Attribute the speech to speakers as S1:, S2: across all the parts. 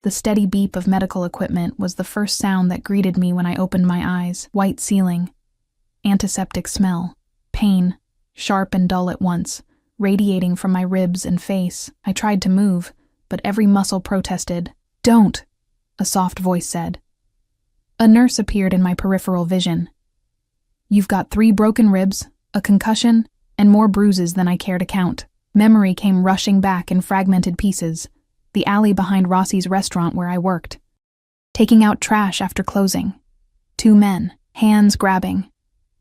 S1: The steady beep of medical equipment was the first sound that greeted me when I opened my eyes. White ceiling, antiseptic smell, pain, sharp and dull at once, radiating from my ribs and face. I tried to move, but every muscle protested. "Don't," a soft voice said. A nurse appeared in my peripheral vision. "You've got 3 broken ribs, a concussion, and more bruises than I care to count." Memory came rushing back in fragmented pieces. The alley behind Rossi's restaurant where I worked. Taking out trash after closing. 2 men, hands grabbing.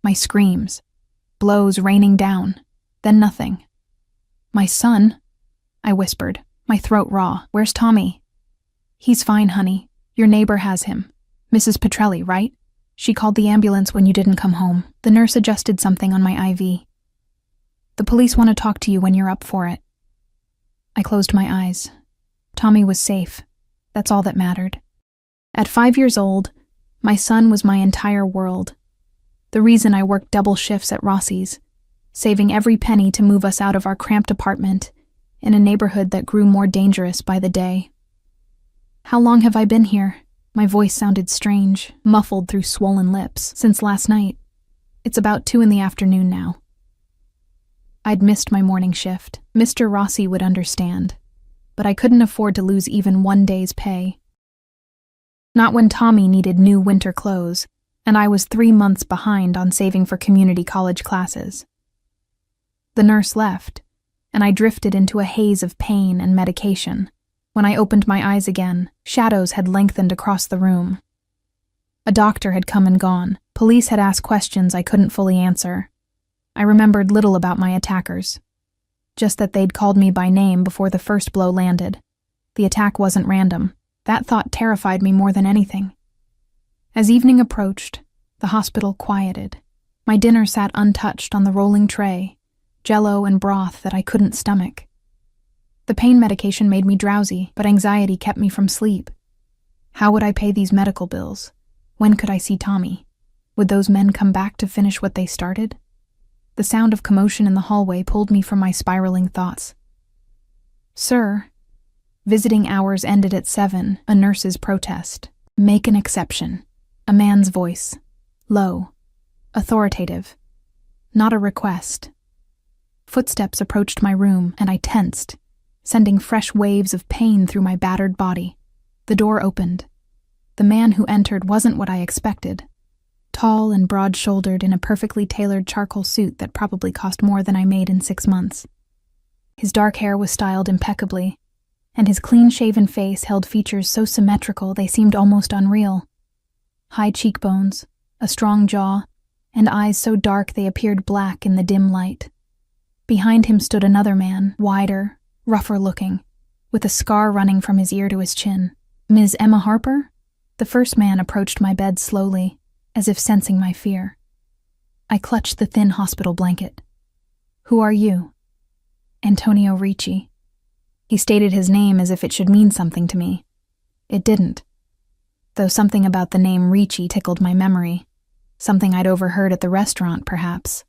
S1: My screams. Blows raining down. Then nothing. "My son," I whispered, my throat raw. "Where's Tommy?" "He's fine, honey. Your neighbor has him. Mrs. Petrelli, right? She called the ambulance when you didn't come home." The nurse adjusted something on my IV. "The police want to talk to you when you're up for it." I closed my eyes. Tommy was safe. That's all that mattered. At 5 years old, my son was my entire world. The reason I worked double shifts at Rossi's, saving every penny to move us out of our cramped apartment in a neighborhood that grew more dangerous by the day. "How long have I been here?" My voice sounded strange, muffled through swollen lips. "Since last night. It's about 2 in the afternoon now." I'd missed my morning shift. Mr. Rossi would understand, but I couldn't afford to lose even 1 day's pay. Not when Tommy needed new winter clothes, and I was 3 months behind on saving for community college classes. The nurse left, and I drifted into a haze of pain and medication. When I opened my eyes again, shadows had lengthened across the room. A doctor had come and gone. Police had asked questions I couldn't fully answer. I remembered little about my attackers. Just that they'd called me by name before the first blow landed. The attack wasn't random. That thought terrified me more than anything. As evening approached, the hospital quieted. My dinner sat untouched on the rolling tray, jello and broth that I couldn't stomach. The pain medication made me drowsy, but anxiety kept me from sleep. How would I pay these medical bills? When could I see Tommy? Would those men come back to finish what they started? The sound of commotion in the hallway pulled me from my spiraling thoughts. "Sir." Visiting hours ended at 7, a nurse's protest. "Make an exception." A man's voice. Low. Authoritative. Not a request. Footsteps approached my room, and I tensed, sending fresh waves of pain through my battered body. The door opened. The man who entered wasn't what I expected. Tall and broad-shouldered in a perfectly tailored charcoal suit that probably cost more than I made in 6 months. His dark hair was styled impeccably, and his clean-shaven face held features so symmetrical they seemed almost unreal. High cheekbones, a strong jaw, and eyes so dark they appeared black in the dim light. Behind him stood another man, wider, rougher-looking, with a scar running from his ear to his chin. "Ms. Emma Harper?" The first man approached my bed slowly, as if sensing my fear. I clutched the thin hospital blanket. "Who are you?" "Antonio Ricci." He stated his name as if it should mean something to me. It didn't. Though something about the name Ricci tickled my memory. Something I'd overheard at the restaurant, perhaps.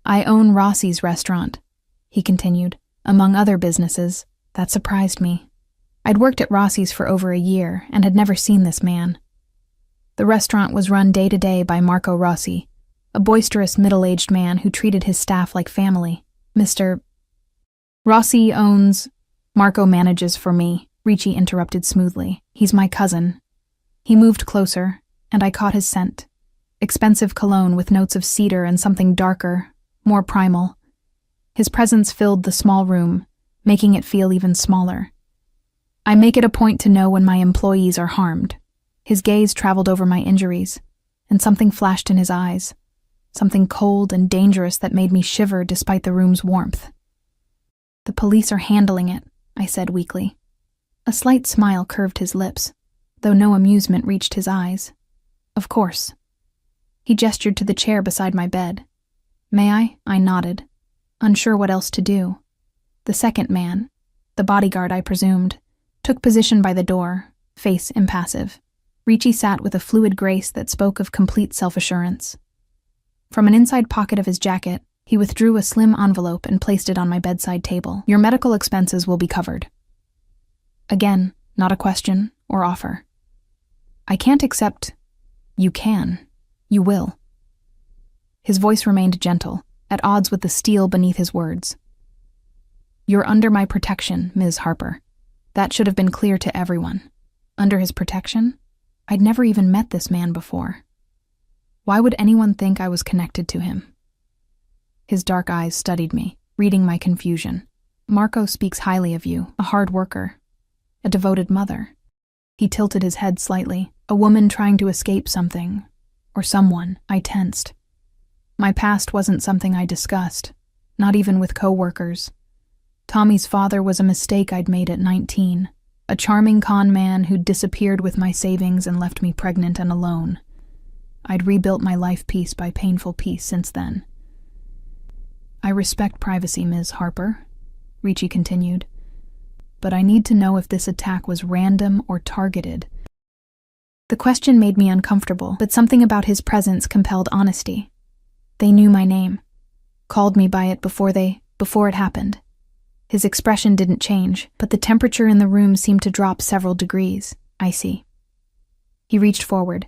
S1: "I own Rossi's restaurant," he continued. "Among other businesses." That surprised me. I'd worked at Rossi's for over a year and had never seen this man. The restaurant was run day to day by Marco Rossi, a boisterous middle-aged man who treated his staff like family. "Mr. Rossi owns—" "Marco manages for me," Ricci interrupted smoothly. "He's my cousin." He moved closer, and I caught his scent. Expensive cologne with notes of cedar and something darker, more primal. His presence filled the small room, making it feel even smaller. "I make it a point to know when my employees are harmed." His gaze traveled over my injuries, and something flashed in his eyes, something cold and dangerous that made me shiver despite the room's warmth. "The police are handling it," I said weakly. A slight smile curved his lips, though no amusement reached his eyes. "Of course." He gestured to the chair beside my bed. "May I?" I nodded, unsure what else to do. The second man, the bodyguard I presumed, took position by the door, face impassive. Ricci sat with a fluid grace that spoke of complete self-assurance. From an inside pocket of his jacket, he withdrew a slim envelope and placed it on my bedside table. "Your medical expenses will be covered." Again, not a question, or offer. I can't accept. You can. You will. His voice remained gentle, at odds with the steel beneath his words. You're under my protection, Ms. Harper. That should have been clear to everyone. Under his protection? I'd never even met this man before. Why would anyone think I was connected to him? His dark eyes studied me, reading my confusion. Marco speaks highly of you, a hard worker, a devoted mother. He tilted his head slightly, a woman trying to escape something, or someone. I tensed. My past wasn't something I discussed, not even with co-workers. Tommy's father was a mistake I'd made at 19, a charming con man who'd disappeared with my savings and left me pregnant and alone. I'd rebuilt my life piece by painful piece since then. I respect privacy, Ms. Harper, Ricci continued, but I need to know if this attack was random or targeted. The question made me uncomfortable, but something about his presence compelled honesty. They knew my name, called me by it before it happened. His expression didn't change, but the temperature in the room seemed to drop several degrees, icy. He reached forward,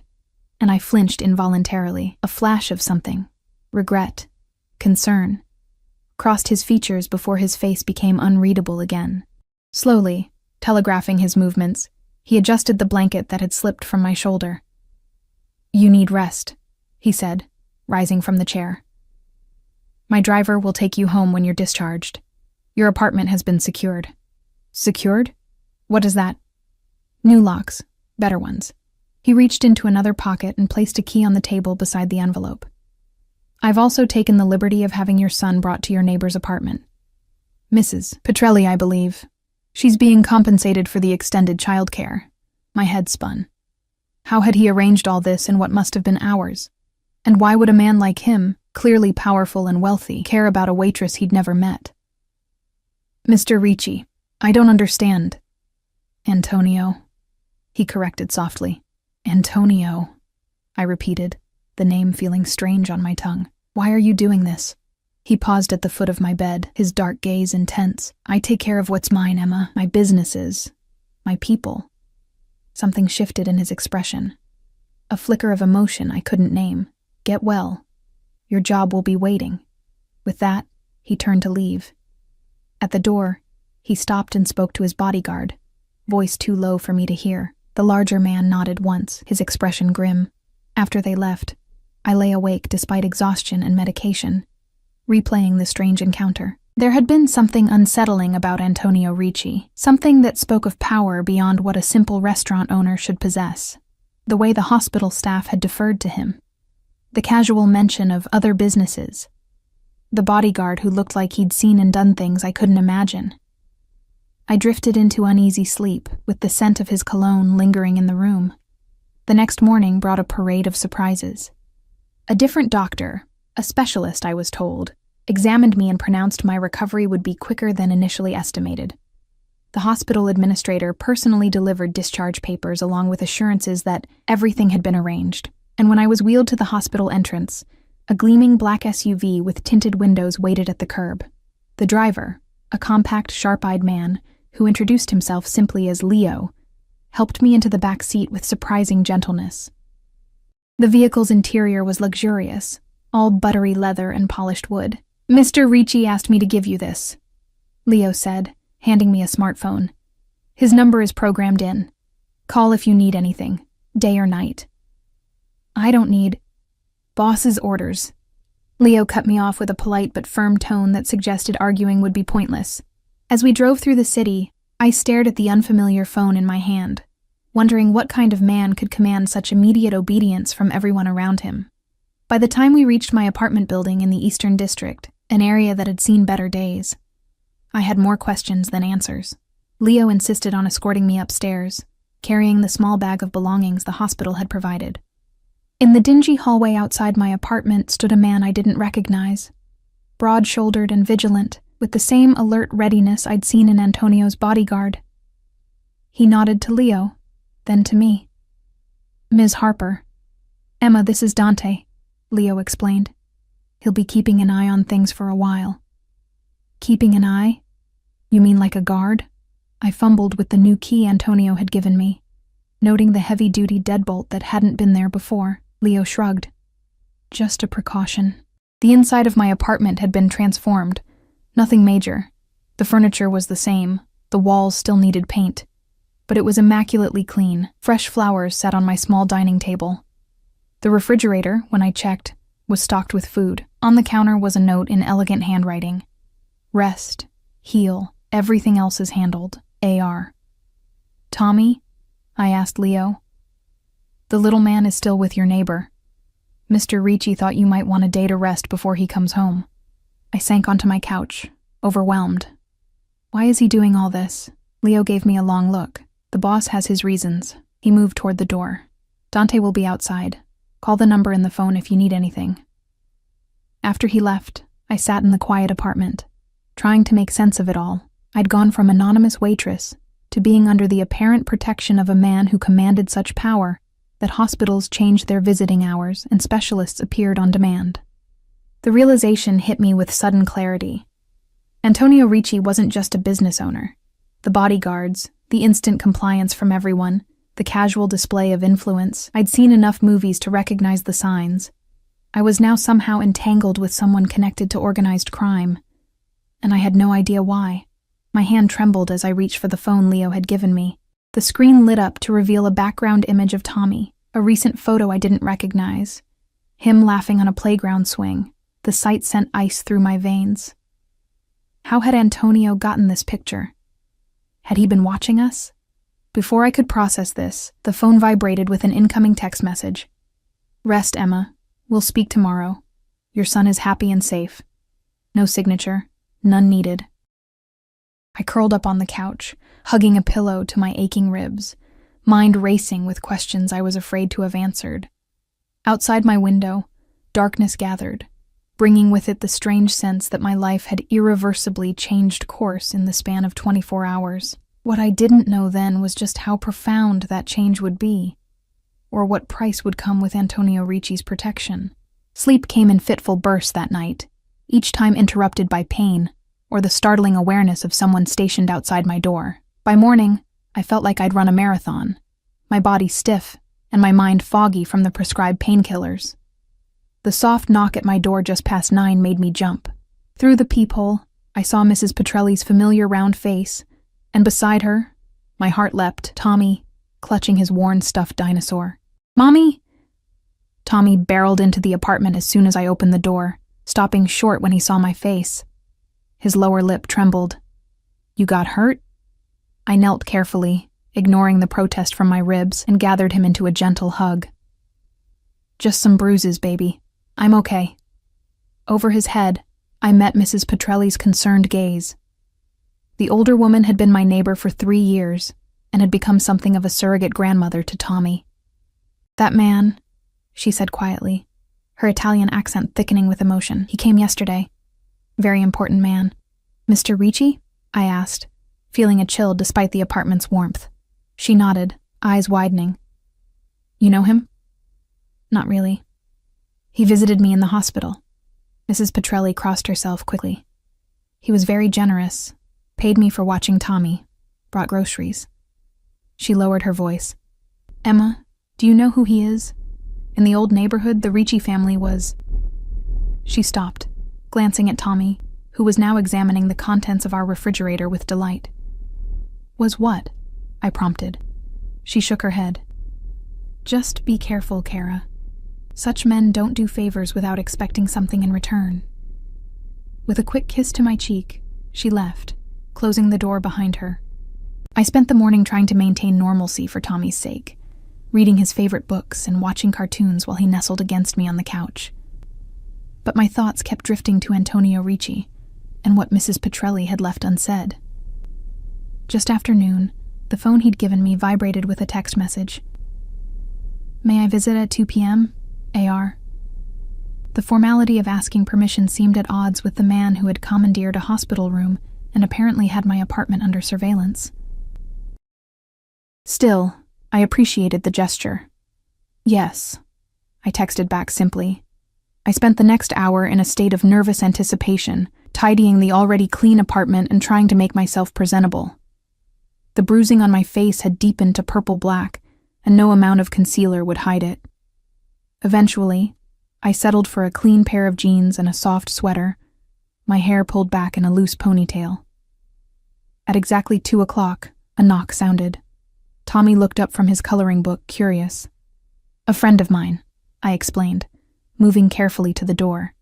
S1: and I flinched involuntarily. A flash of something, regret, concern, crossed his features before his face became unreadable again. Slowly, telegraphing his movements, he adjusted the blanket that had slipped from my shoulder. You need rest, he said, rising from the chair. My driver will take you home when you're discharged. Your apartment has been secured. Secured? What is that? New locks, better ones. He reached into another pocket and placed a key on the table beside the envelope. I've also taken the liberty of having your son brought to your neighbor's apartment. Mrs. Petrelli, I believe. She's being compensated for the extended childcare. My head spun. How had he arranged all this in what must have been hours? And why would a man like him, clearly powerful and wealthy, care about a waitress he'd never met? Mr. Ricci, I don't understand. Antonio, he corrected softly. Antonio, I repeated, the name feeling strange on my tongue. Why are you doing this? He paused at the foot of my bed, his dark gaze intense. I take care of what's mine, Emma. My businesses. My people. Something shifted in his expression. A flicker of emotion I couldn't name. Get well. Your job will be waiting. With that, he turned to leave. At the door, he stopped and spoke to his bodyguard, voice too low for me to hear. The larger man nodded once, his expression grim. After they left, I lay awake despite exhaustion and medication, replaying the strange encounter. There had been something unsettling about Antonio Ricci, something that spoke of power beyond what a simple restaurant owner should possess. The way the hospital staff had deferred to him. The casual mention of other businesses. The bodyguard who looked like he'd seen and done things I couldn't imagine. I drifted into uneasy sleep, with the scent of his cologne lingering in the room. The next morning brought a parade of surprises. A different doctor, a specialist I was told, examined me and pronounced my recovery would be quicker than initially estimated. The hospital administrator personally delivered discharge papers along with assurances that everything had been arranged, and when I was wheeled to the hospital entrance, a gleaming black SUV with tinted windows waited at the curb. The driver, a compact, sharp-eyed man, who introduced himself simply as Leo, helped me into the back seat with surprising gentleness. The vehicle's interior was luxurious, all buttery leather and polished wood. Mr. Ricci asked me to give you this, Leo said, handing me a smartphone. His number is programmed in. Call if you need anything, day or night. I don't need boss's orders. Leo cut me off with a polite but firm tone that suggested arguing would be pointless. As we drove through the city, I stared at the unfamiliar phone in my hand, wondering what kind of man could command such immediate obedience from everyone around him. By the time we reached my apartment building in the Eastern District, an area that had seen better days, I had more questions than answers. Leo insisted on escorting me upstairs, carrying the small bag of belongings the hospital had provided. In the dingy hallway outside my apartment stood a man I didn't recognize, broad-shouldered and vigilant, with the same alert readiness I'd seen in Antonio's bodyguard. He nodded to Leo, then to me. Ms. Harper. Emma, this is Dante, Leo explained. He'll be keeping an eye on things for a while. Keeping an eye? You mean like a guard? I fumbled with the new key Antonio had given me. Noting the heavy-duty deadbolt that hadn't been there before, Leo shrugged. Just a precaution. The inside of my apartment had been transformed. Nothing major. The furniture was the same. The walls still needed paint. But it was immaculately clean. Fresh flowers sat on my small dining table. The refrigerator, when I checked, was stocked with food. On the counter was a note in elegant handwriting. Rest, heal, everything else is handled. A.R. Tommy? I asked Leo. The little man is still with your neighbor. Mr. Ricci thought you might want a day to rest before he comes home. I sank onto my couch, overwhelmed. Why is he doing all this? Leo gave me a long look. The boss has his reasons. He moved toward the door. Dante will be outside. Call the number in the phone if you need anything. After he left, I sat in the quiet apartment, trying to make sense of it all. I'd gone from anonymous waitress to being under the apparent protection of a man who commanded such power that hospitals changed their visiting hours and specialists appeared on demand. The realization hit me with sudden clarity. Antonio Ricci wasn't just a business owner. The bodyguards, the instant compliance from everyone, the casual display of influence. I'd seen enough movies to recognize the signs. I was now somehow entangled with someone connected to organized crime, and I had no idea why. My hand trembled as I reached for the phone Leo had given me. The screen lit up to reveal a background image of Tommy, a recent photo I didn't recognize. Him laughing on a playground swing. The sight sent ice through my veins. How had Antonio gotten this picture? Had he been watching us? Before I could process this, the phone vibrated with an incoming text message. Rest, Emma. We'll speak tomorrow. Your son is happy and safe. No signature. None needed. I curled up on the couch, hugging a pillow to my aching ribs, mind racing with questions I was afraid to have answered. Outside my window, darkness gathered, bringing with it the strange sense that my life had irreversibly changed course in the span of 24 hours. What I didn't know then was just how profound that change would be, or what price would come with Antonio Ricci's protection. Sleep came in fitful bursts that night, each time interrupted by pain, or the startling awareness of someone stationed outside my door. By morning, I felt like I'd run a marathon, my body stiff and my mind foggy from the prescribed painkillers. The soft knock at my door just past 9 made me jump. Through the peephole, I saw Mrs. Petrelli's familiar round face, and beside her, my heart leapt, Tommy, clutching his worn stuffed dinosaur. Mommy! Tommy barreled into the apartment as soon as I opened the door, stopping short when he saw my face. His lower lip trembled. You got hurt? I knelt carefully, ignoring the protest from my ribs, and gathered him into a gentle hug. Just some bruises, baby. I'm okay. Over his head, I met Mrs. Petrelli's concerned gaze. The older woman had been my neighbor for 3 years and had become something of a surrogate grandmother to Tommy. That man, she said quietly, her Italian accent thickening with emotion. He came yesterday. Very important man. Mr. Ricci? I asked, feeling a chill despite the apartment's warmth. She nodded, eyes widening. You know him? Not really. He visited me in the hospital. Mrs. Petrelli crossed herself quickly. He was very generous, paid me for watching Tommy, brought groceries. She lowered her voice. Emma, do you know who he is? In the old neighborhood, the Ricci family was... She stopped, glancing at Tommy, who was now examining the contents of our refrigerator with delight. Was what? I prompted. She shook her head. Just be careful, Kara. Such men don't do favors without expecting something in return. With a quick kiss to my cheek, she left, closing the door behind her. I spent the morning trying to maintain normalcy for Tommy's sake, reading his favorite books and watching cartoons while he nestled against me on the couch. But my thoughts kept drifting to Antonio Ricci and what Mrs. Petrelli had left unsaid. Just after noon, the phone he'd given me vibrated with a text message. May I visit at 2 p.m.? AR. The formality of asking permission seemed at odds with the man who had commandeered a hospital room and apparently had my apartment under surveillance. Still, I appreciated the gesture. Yes, I texted back simply. I spent the next hour in a state of nervous anticipation, tidying the already clean apartment and trying to make myself presentable. The bruising on my face had deepened to purple-black, and no amount of concealer would hide it. Eventually, I settled for a clean pair of jeans and a soft sweater, my hair pulled back in a loose ponytail. At exactly 2 o'clock, a knock sounded. Tommy looked up from his coloring book, curious. "A friend of mine," I explained, moving carefully to the door.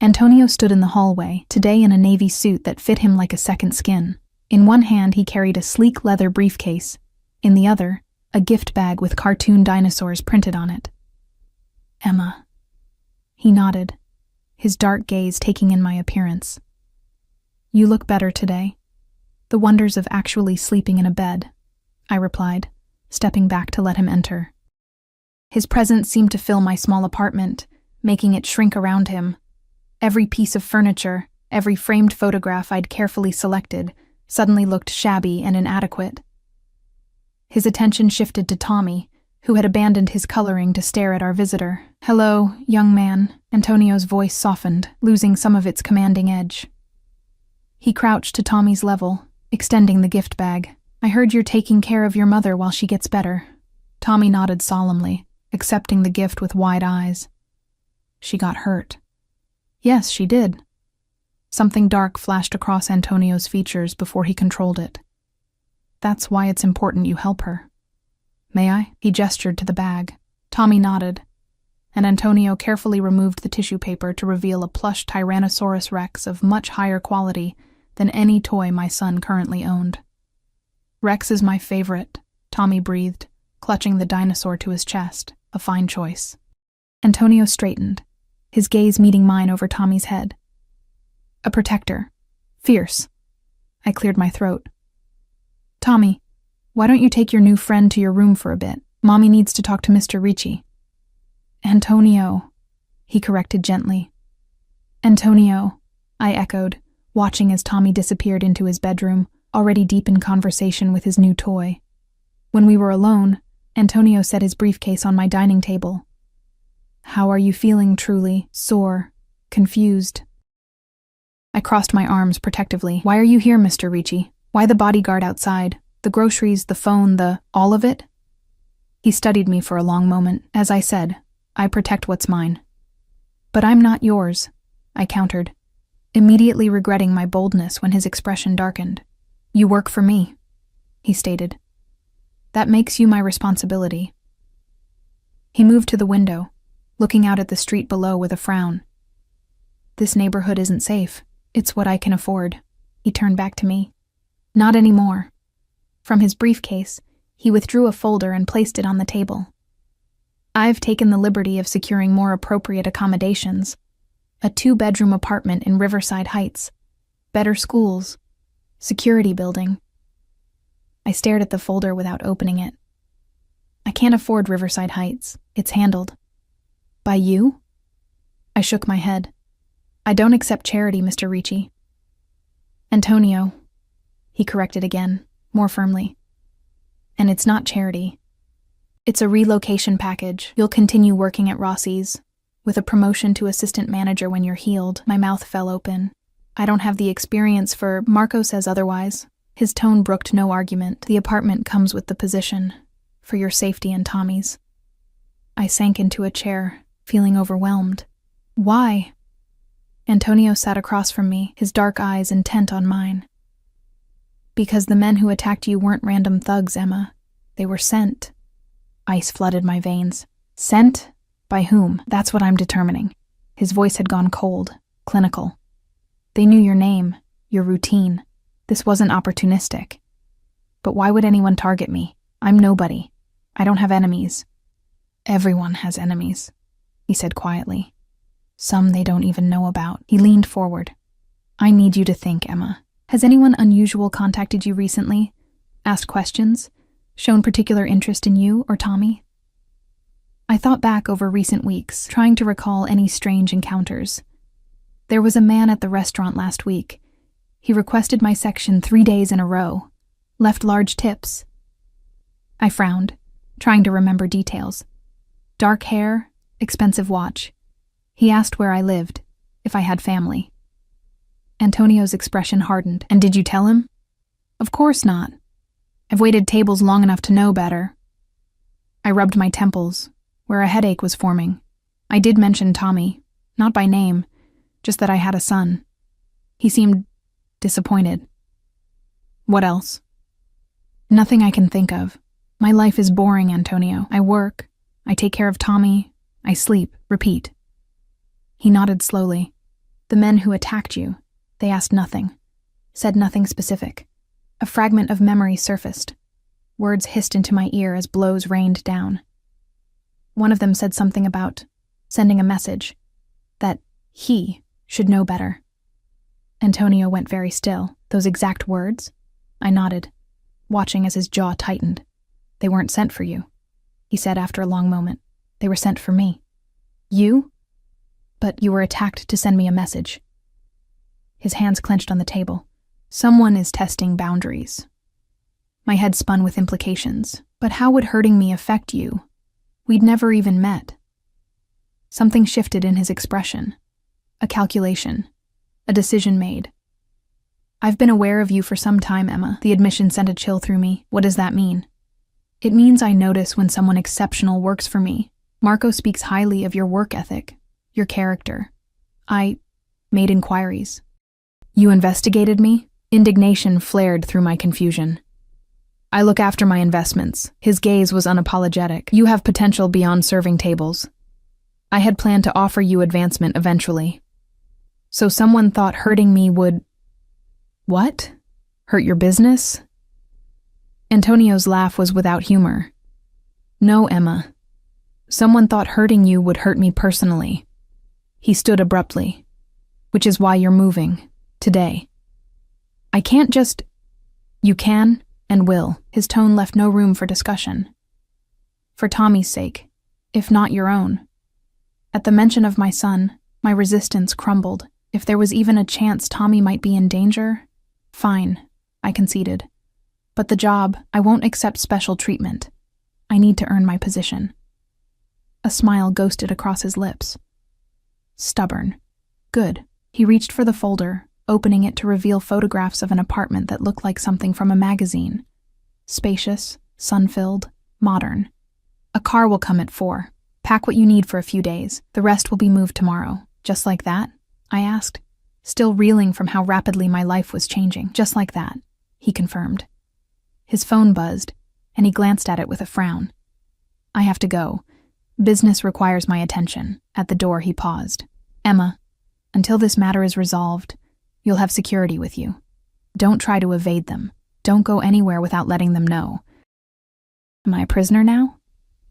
S1: Antonio stood in the hallway, today in a navy suit that fit him like a second skin. In one hand he carried a sleek leather briefcase, in the other, a gift bag with cartoon dinosaurs printed on it. "Emma." He nodded, his dark gaze taking in my appearance. "You look better today. The wonders of actually sleeping in a bed," I replied, stepping back to let him enter. His presence seemed to fill my small apartment, making it shrink around him. Every piece of furniture, every framed photograph I'd carefully selected, suddenly looked shabby and inadequate. His attention shifted to Tommy, who had abandoned his coloring to stare at our visitor. "Hello, young man," Antonio's voice softened, losing some of its commanding edge. He crouched to Tommy's level, extending the gift bag. "I heard you're taking care of your mother while she gets better." Tommy nodded solemnly, accepting the gift with wide eyes. "She got hurt." "Yes, she did." Something dark flashed across Antonio's features before he controlled it. "That's why it's important you help her." "May I?" He gestured to the bag. Tommy nodded, and Antonio carefully removed the tissue paper to reveal a plush Tyrannosaurus Rex of much higher quality than any toy my son currently owned. "Rex is my favorite," Tommy breathed, clutching the dinosaur to his chest. "A fine choice." Antonio straightened, his gaze meeting mine over Tommy's head. "A protector. Fierce." I cleared my throat. "Tommy, why don't you take your new friend to your room for a bit? Mommy needs to talk to Mr. Ricci." "Antonio," he corrected gently. "Antonio," I echoed, watching as Tommy disappeared into his bedroom, already deep in conversation with his new toy. When we were alone, Antonio set his briefcase on my dining table. "How are you feeling, truly? Sore? Confused?" I crossed my arms protectively. "Why are you here, Mr. Ricci? Why the bodyguard outside? The groceries, the phone, all of it?" He studied me for a long moment. "As I said, I protect what's mine." "But I'm not yours," I countered, immediately regretting my boldness when his expression darkened. "You work for me," he stated. "That makes you my responsibility." He moved to the window, looking out at the street below with a frown. "This neighborhood isn't safe. It's what I can afford." He turned back to me. "Not anymore." From his briefcase, he withdrew a folder and placed it on the table. "I've taken the liberty of securing more appropriate accommodations. A 2-bedroom apartment in Riverside Heights, better schools, security building." I stared at the folder without opening it. "I can't afford Riverside Heights. It's handled." "By you?" I shook my head. "I don't accept charity, Mr. Ricci." "Antonio," he corrected again, more firmly. "And it's not charity. It's a relocation package. You'll continue working at Rossi's, with a promotion to assistant manager when you're healed." My mouth fell open. "I don't have the experience for—" "Marco says otherwise." His tone brooked no argument. "The apartment comes with the position, for your safety and Tommy's." I sank into a chair, feeling overwhelmed. "Why?" Antonio sat across from me, his dark eyes intent on mine. "Because the men who attacked you weren't random thugs, Emma. They were sent." Ice flooded my veins. "Sent? By whom?" "That's what I'm determining." His voice had gone cold, clinical. "They knew your name, your routine. This wasn't opportunistic. But why would anyone target me? I'm nobody. I don't have enemies." "Everyone has enemies," he said quietly. "Some they don't even know about." He leaned forward. "I need you to think, Emma. Has anyone unusual contacted you recently? Asked questions? Shown particular interest in you or Tommy?" I thought back over recent weeks, trying to recall any strange encounters. There was a man at the restaurant last week. He requested my section 3 days in a row, left large tips. I frowned, trying to remember details. Dark hair, expensive watch. He asked where I lived, if I had family. Antonio's expression hardened. "And did you tell him?" "Of course not. I've waited tables long enough to know better." I rubbed my temples, where a headache was forming. I did mention Tommy, not by name, just that I had a son. He seemed disappointed. What else? Nothing I can think of. My life is boring, Antonio. I work, I take care of Tommy, I sleep, repeat. He nodded slowly. The men who attacked you, they asked nothing, said nothing specific. A fragment of memory surfaced. Words hissed into my ear as blows rained down. One of them said something about sending a message, that he should know better. Antonio went very still. Those exact words? I nodded, watching as his jaw tightened. They weren't sent for you, he said after a long moment. They were sent for me. You? But you were attacked to send me a message. His hands clenched on the table. Someone is testing boundaries. My head spun with implications. But how would hurting me affect you? We'd never even met. Something shifted in his expression. A calculation. A decision made. I've been aware of you for some time, Emma. The admission sent a chill through me. What does that mean? It means I notice when someone exceptional works for me. Marco speaks highly of your work ethic, your character. I made inquiries. You investigated me? Indignation flared through my confusion. I look after my investments. His gaze was unapologetic. You have potential beyond serving tables. I had planned to offer you advancement eventually. So someone thought hurting me would... What? Hurt your business? Antonio's laugh was without humor. No, Emma. Someone thought hurting you would hurt me personally. He stood abruptly. Which is why you're moving. Today. I can't just... You can and will. His tone left no room for discussion. For Tommy's sake, if not your own. At the mention of my son, my resistance crumbled. If there was even a chance Tommy might be in danger, fine, I conceded. But the job, I won't accept special treatment. I need to earn my position. A smile ghosted across his lips. Stubborn. Good. He reached for the folder, opening it to reveal photographs of an apartment that looked like something from a magazine. Spacious, sun-filled, modern. A car will come at 4. Pack what you need for a few days. The rest will be moved tomorrow. Just like that? I asked, still reeling from how rapidly my life was changing. Just like that, he confirmed. His phone buzzed, and he glanced at it with a frown. I have to go. Business requires my attention. At the door, he paused. Emma, until this matter is resolved, you'll have security with you. Don't try to evade them. Don't go anywhere without letting them know. Am I a prisoner now?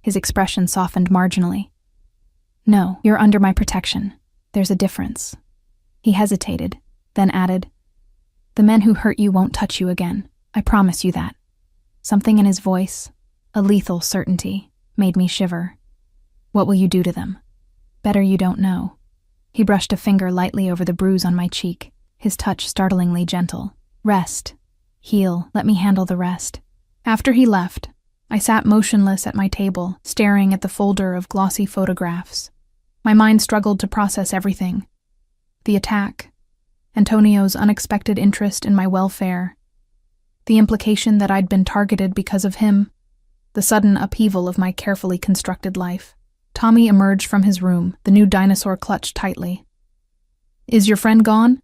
S1: His expression softened marginally. No, you're under my protection. There's a difference. He hesitated, then added, The men who hurt you won't touch you again. I promise you that. Something in his voice, a lethal certainty, made me shiver. What will you do to them? Better you don't know. He brushed a finger lightly over the bruise on my cheek, his touch startlingly gentle. Rest. Heal. Let me handle the rest. After he left, I sat motionless at my table, staring at the folder of glossy photographs. My mind struggled to process everything. The attack, Antonio's unexpected interest in my welfare, the implication that I'd been targeted because of him, the sudden upheaval of my carefully constructed life. Tommy emerged from his room, the new dinosaur clutched tightly. Is your friend gone?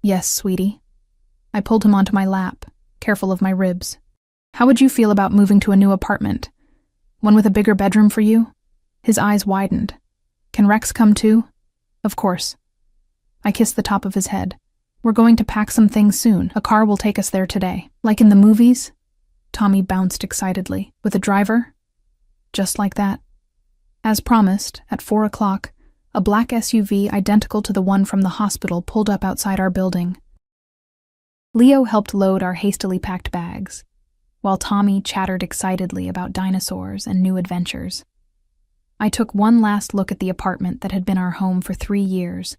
S1: Yes, sweetie. I pulled him onto my lap, careful of my ribs. How would you feel about moving to a new apartment? One with a bigger bedroom for you? His eyes widened. Can Rex come too? Of course. I kissed the top of his head. We're going to pack some things soon. A car will take us there today. Like in the movies? Tommy bounced excitedly. With a driver? Just like that. As promised, at 4 o'clock, a black SUV identical to the one from the hospital pulled up outside our building. Leo helped load our hastily packed bags, while Tommy chattered excitedly about dinosaurs and new adventures. I took one last look at the apartment that had been our home for 3 years,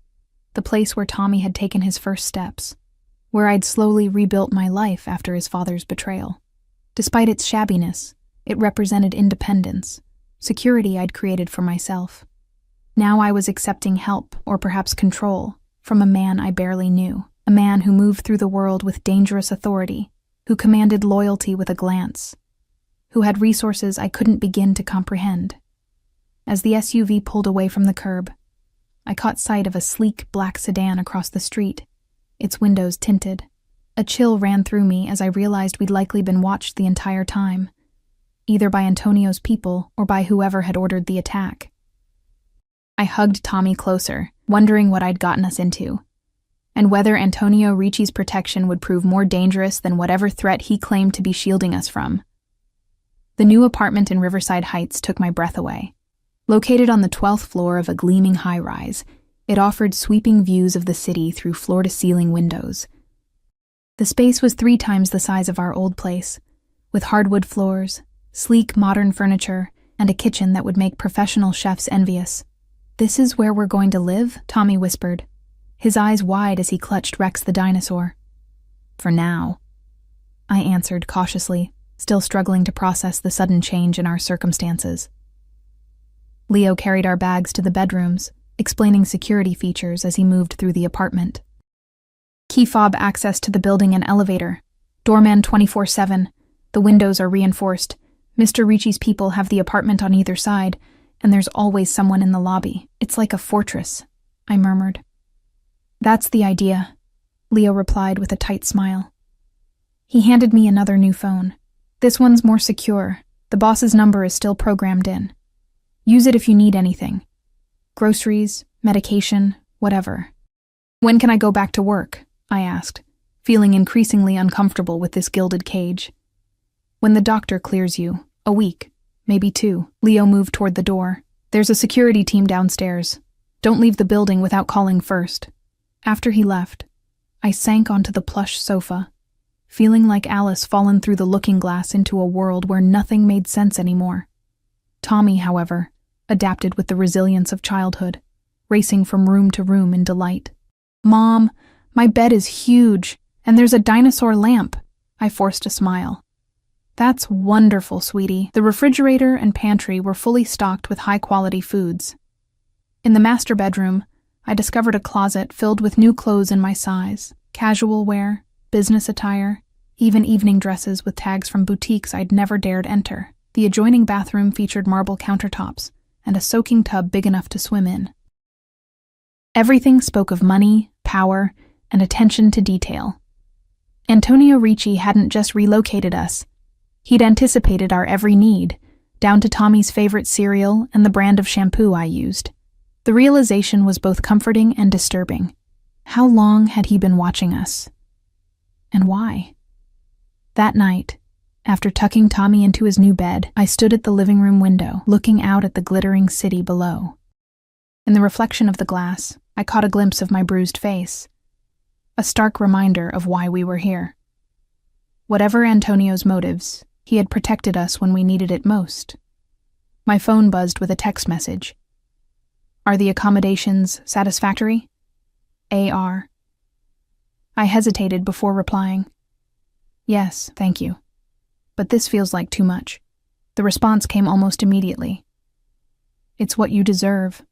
S1: the place where Tommy had taken his first steps, where I'd slowly rebuilt my life after his father's betrayal. Despite its shabbiness, it represented independence, security I'd created for myself. Now I was accepting help, or perhaps control, from a man I barely knew, a man who moved through the world with dangerous authority, who commanded loyalty with a glance. who had resources I couldn't begin to comprehend. As the SUV pulled away from the curb, I caught sight of a sleek black sedan across the street, its windows tinted. A chill ran through me as I realized we'd likely been watched the entire time, either by Antonio's people or by whoever had ordered the attack. I hugged Tommy closer, wondering what I'd gotten us into, and whether Antonio Ricci's protection would prove more dangerous than whatever threat he claimed to be shielding us from. The new apartment in Riverside Heights took my breath away. Located on the 12th floor of a gleaming high-rise, it offered sweeping views of the city through floor-to-ceiling windows. The space was 3 times the size of our old place, with hardwood floors, sleek modern furniture, and a kitchen that would make professional chefs envious. "This is where we're going to live?" Tommy whispered, his eyes wide as he clutched Rex the dinosaur. "For now," I answered cautiously, still struggling to process the sudden change in our circumstances. Leo carried our bags to the bedrooms, explaining security features as he moved through the apartment. Key fob access to the building and elevator. Doorman 24/7. The windows are reinforced. Mr. Ricci's people have the apartment on either side, and there's always someone in the lobby. It's like a fortress, I murmured. "That's the idea," Leo replied with a tight smile. He handed me another new phone. "This one's more secure. The boss's number is still programmed in. Use it if you need anything. Groceries, medication, whatever." "When can I go back to work?" I asked, feeling increasingly uncomfortable with this gilded cage. "When the doctor clears you. A week, maybe 2. Leo moved toward the door. "There's a security team downstairs. Don't leave the building without calling first." After he left, I sank onto the plush sofa, feeling like Alice fallen through the looking glass into a world where nothing made sense anymore. Tommy, however, adapted with the resilience of childhood, racing from room to room in delight. "Mom, my bed is huge, and there's a dinosaur lamp." I forced a smile. "That's wonderful, sweetie." The refrigerator and pantry were fully stocked with high-quality foods. In the master bedroom, I discovered a closet filled with new clothes in my size, casual wear, business attire, even evening dresses with tags from boutiques I'd never dared enter. The adjoining bathroom featured marble countertops and a soaking tub big enough to swim in. Everything spoke of money, power, and attention to detail. Antonio Ricci hadn't just relocated us. He'd anticipated our every need, down to Tommy's favorite cereal and the brand of shampoo I used. The realization was both comforting and disturbing. How long had he been watching us? And why? That night, after tucking Tommy into his new bed, I stood at the living room window, looking out at the glittering city below. In the reflection of the glass, I caught a glimpse of my bruised face, a stark reminder of why we were here. Whatever Antonio's motives, he had protected us when we needed it most. My phone buzzed with a text message. "Are the accommodations satisfactory?" AR. I hesitated before replying. "Yes, thank you. But this feels like too much." The response came almost immediately. "It's what you deserve.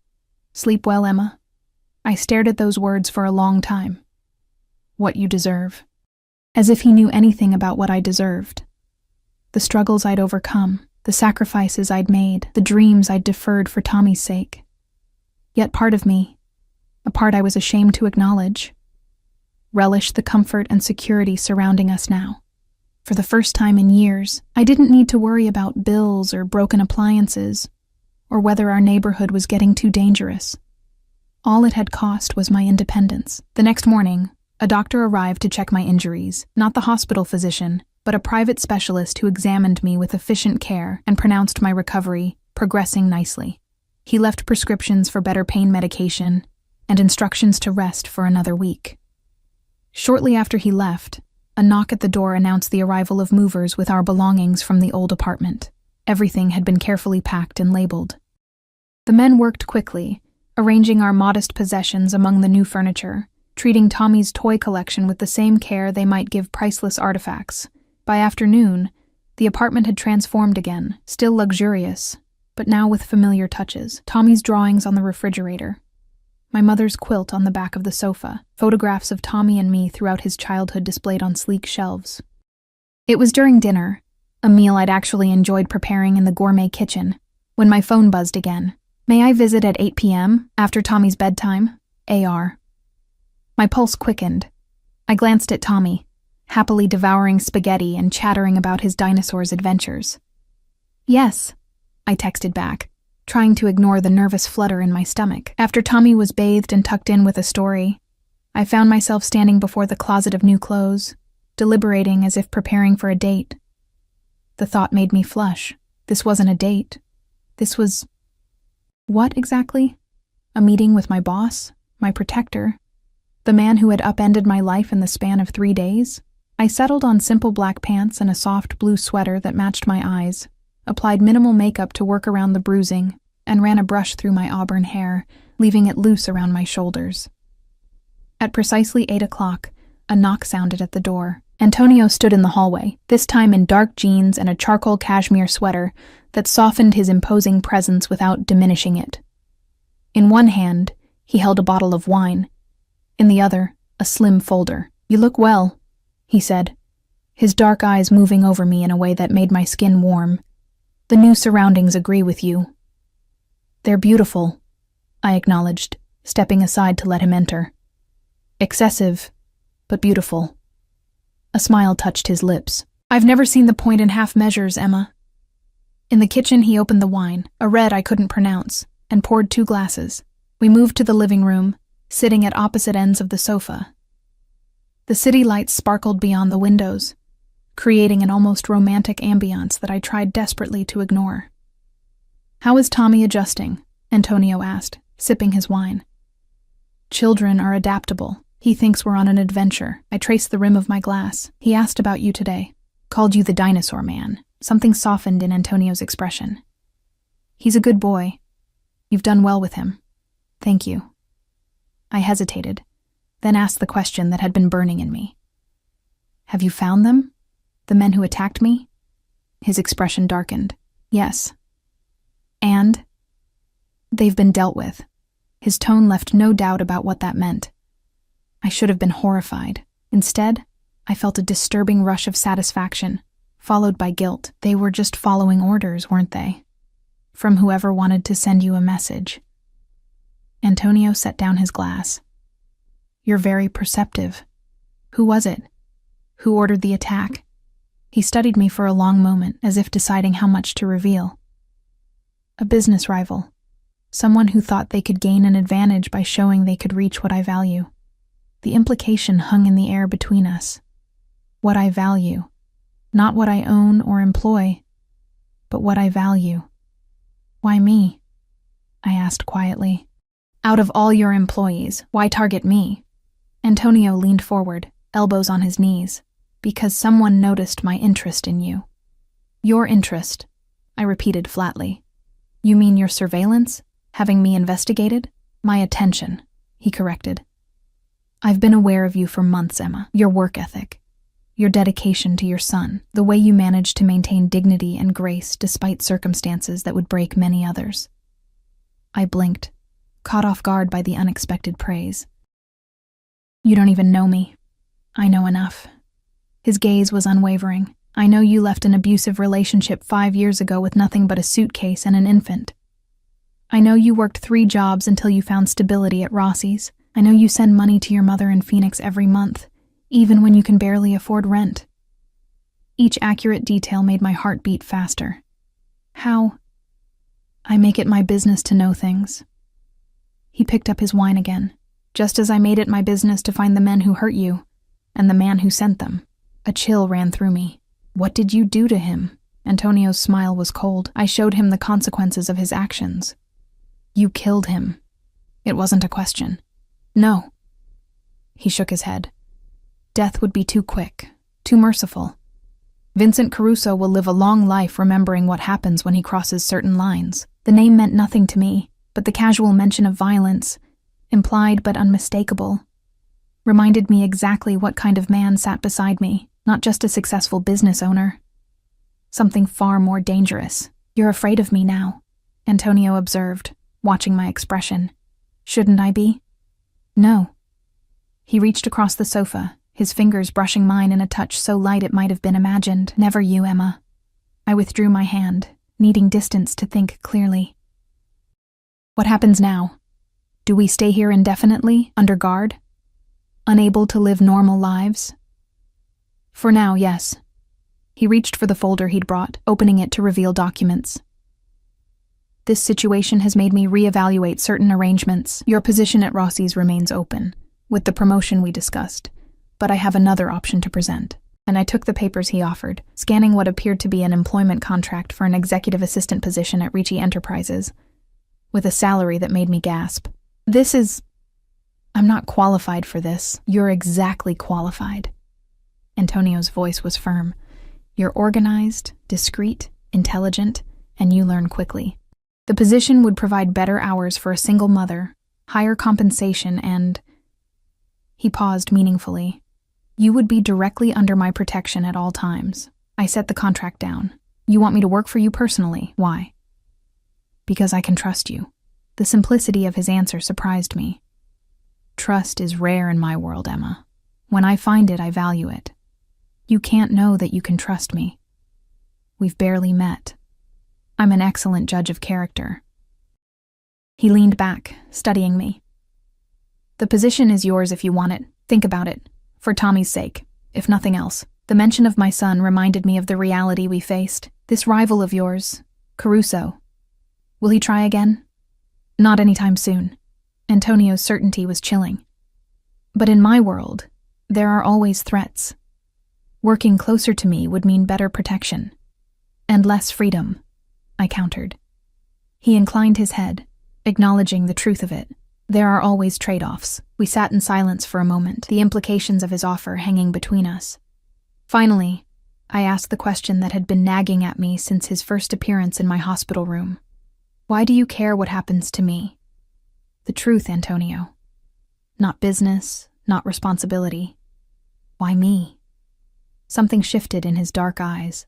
S1: Sleep well, Emma." I stared at those words for a long time. What you deserve. As if he knew anything about what I deserved. The struggles I'd overcome, the sacrifices I'd made, the dreams I'd deferred for Tommy's sake. Yet part of me, a part I was ashamed to acknowledge, relished the comfort and security surrounding us now. For the first time in years, I didn't need to worry about bills or broken appliances, or whether our neighborhood was getting too dangerous. All it had cost was my independence. The next morning, a doctor arrived to check my injuries, not the hospital physician, but a private specialist who examined me with efficient care and pronounced my recovery progressing nicely. He left prescriptions for better pain medication and instructions to rest for another week. Shortly after he left, a knock at the door announced the arrival of movers with our belongings from the old apartment. Everything had been carefully packed and labeled. The men worked quickly, arranging our modest possessions among the new furniture, treating Tommy's toy collection with the same care they might give priceless artifacts. By afternoon, the apartment had transformed again, still luxurious, but now with familiar touches. Tommy's drawings on the refrigerator, my mother's quilt on the back of the sofa, photographs of Tommy and me throughout his childhood displayed on sleek shelves. It was during dinner, a meal I'd actually enjoyed preparing in the gourmet kitchen, when my phone buzzed again. "May I visit at 8 p.m., after Tommy's bedtime? AR." My pulse quickened. I glanced at Tommy, happily devouring spaghetti and chattering about his dinosaur's adventures. "Yes," I texted back, trying to ignore the nervous flutter in my stomach. After Tommy was bathed and tucked in with a story, I found myself standing before the closet of new clothes, deliberating as if preparing for a date. The thought made me flush. This wasn't a date. This was... what exactly? A meeting with my boss? My protector? The man who had upended my life in the span of 3 days? I settled on simple black pants and a soft blue sweater that matched my eyes, applied minimal makeup to work around the bruising, and ran a brush through my auburn hair, leaving it loose around my shoulders. At precisely 8 o'clock, a knock sounded at the door. Antonio stood in the hallway, this time in dark jeans and a charcoal cashmere sweater that softened his imposing presence without diminishing it. In one hand, he held a bottle of wine. In the other, a slim folder. "You look well," he said, his dark eyes moving over me in a way that made my skin warm. "The new surroundings agree with you." "They're beautiful," I acknowledged, stepping aside to let him enter. "Excessive, but beautiful." A smile touched his lips. "I've never seen the point in half measures, Emma." In the kitchen, he opened the wine, a red I couldn't pronounce, and poured 2 glasses. We moved to the living room, sitting at opposite ends of the sofa. The city lights sparkled beyond the windows, creating an almost romantic ambiance that I tried desperately to ignore. "How is Tommy adjusting?" Antonio asked, sipping his wine. "Children are adaptable. He thinks we're on an adventure." I traced the rim of my glass. "He asked about you today. Called you the dinosaur man." Something softened in Antonio's expression. "He's a good boy. You've done well with him. Thank you." I hesitated, then asked the question that had been burning in me. "Have you found them? The men who attacked me?" His expression darkened. "Yes." "And?" "They've been dealt with." His tone left no doubt about what that meant. I should have been horrified. Instead, I felt a disturbing rush of satisfaction, followed by guilt. They were just following orders, weren't they? From whoever wanted to send you a message. Antonio set down his glass. "You're very perceptive. Who was it? Who ordered the attack?" He studied me for a long moment, as if deciding how much to reveal. "A business rival. Someone who thought they could gain an advantage by showing they could reach what I value." The implication hung in the air between us. What I value. Not what I own or employ, but what I value. "Why me?" I asked quietly. "Out of all your employees, why target me?" Antonio leaned forward, elbows on his knees. "Because someone noticed my interest in you." "Your interest," I repeated flatly. "You mean your surveillance? Having me investigated?" "My attention," he corrected. "I've been aware of you for months, Emma. Your work ethic, your dedication to your son, the way you managed to maintain dignity and grace despite circumstances that would break many others." I blinked, caught off guard by the unexpected praise. "You don't even know me. I know enough." His gaze was unwavering. "I know you left an abusive relationship 5 years ago with nothing but a suitcase and an infant. I know you worked 3 jobs until you found stability at Rossi's. I know you send money to your mother in Phoenix every month, even when you can barely afford rent." Each accurate detail made my heart beat faster. "How?" "I make it my business to know things." He picked up his wine again. "Just as I made it my business to find the men who hurt you, and the man who sent them." A chill ran through me. "What did you do to him?" Antonio's smile was cold. "I showed him the consequences of his actions." "You killed him." It wasn't a question. "No." He shook his head. "Death would be too quick, too merciful. Vincent Caruso will live a long life remembering what happens when he crosses certain lines." The name meant nothing to me, but the casual mention of violence, implied but unmistakable, reminded me exactly what kind of man sat beside me, not just a successful business owner. Something far more dangerous. "You're afraid of me now," Antonio observed, watching my expression. "Shouldn't I be?" "No." He reached across the sofa, his fingers brushing mine in a touch so light it might have been imagined. "Never you, Emma. I withdrew my hand, needing distance to think clearly. What happens now? Do we stay here indefinitely, under guard? Unable to live normal lives? For now, yes. He reached for the folder he'd brought, opening it to reveal documents. This situation has made me reevaluate certain arrangements. Your position at Rossi's remains open, with the promotion we discussed, but I have another option to present. And I took the papers he offered, scanning what appeared to be an employment contract for an executive assistant position at Ricci Enterprises, with a salary that made me gasp. I'm not qualified for this. You're exactly qualified. Antonio's voice was firm. You're organized, discreet, intelligent, and you learn quickly. The position would provide better hours for a single mother, higher compensation, and... He paused meaningfully. You would be directly under my protection at all times. I set the contract down. You want me to work for you personally. Why? Because I can trust you. The simplicity of his answer surprised me. Trust is rare in my world, Emma. When I find it, I value it. You can't know that you can trust me. We've barely met. I'm an excellent judge of character. He leaned back, studying me. The position is yours if you want it. Think about it. For Tommy's sake, if nothing else. The mention of my son reminded me of the reality we faced. This rival of yours, Caruso. Will he try again? Not anytime soon. Antonio's certainty was chilling. But in my world, there are always threats. Working closer to me would mean better protection. And less freedom, I countered. He inclined his head, acknowledging the truth of it. There are always trade-offs. We sat in silence for a moment, the implications of his offer hanging between us. Finally, I asked the question that had been nagging at me since his first appearance in my hospital room. Why do you care what happens to me? The truth, Antonio. Not business, not responsibility. Why me? Something shifted in his dark eyes.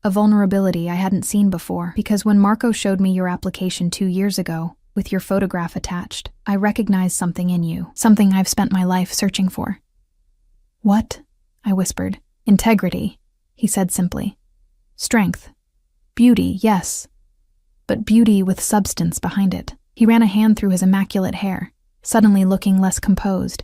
S1: A vulnerability I hadn't seen before, because when Marco showed me your application 2 years ago, with your photograph attached, I recognized something in you, something I've spent my life searching for. What? I whispered. Integrity, he said simply. Strength. Beauty, yes. But beauty with substance behind it. He ran a hand through his immaculate hair, suddenly looking less composed.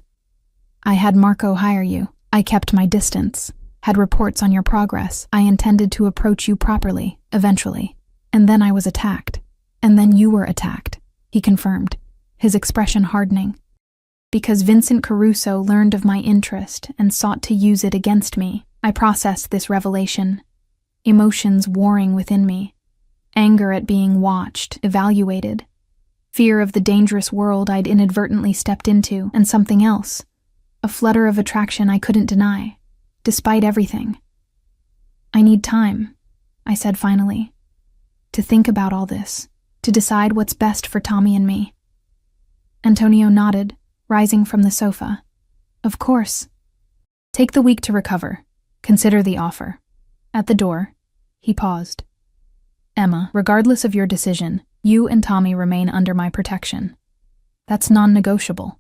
S1: I had Marco hire you. I kept my distance, had reports on your progress. I intended to approach you properly, eventually. And then I was attacked. And then you were attacked, he confirmed, his expression hardening. Because Vincent Caruso learned of my interest and sought to use it against me, I processed this revelation, emotions warring within me. Anger at being watched, evaluated. Fear of the dangerous world I'd inadvertently stepped into, and something else. A flutter of attraction I couldn't deny, despite everything. I need time, I said finally, to think about all this, to decide what's best for Tommy and me. Antonio nodded, rising from the sofa. Of course. Take the week to recover. Consider the offer. At the door, he paused. Emma, regardless of your decision, you and Tommy remain under my protection. That's non-negotiable.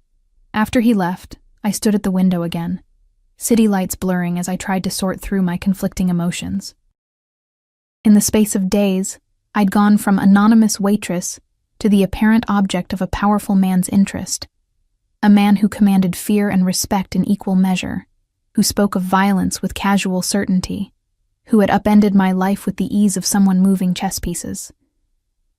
S1: After he left, I stood at the window again, city lights blurring as I tried to sort through my conflicting emotions. In the space of days, I'd gone from anonymous waitress to the apparent object of a powerful man's interest, a man who commanded fear and respect in equal measure, who spoke of violence with casual certainty, who had upended my life with the ease of someone moving chess pieces.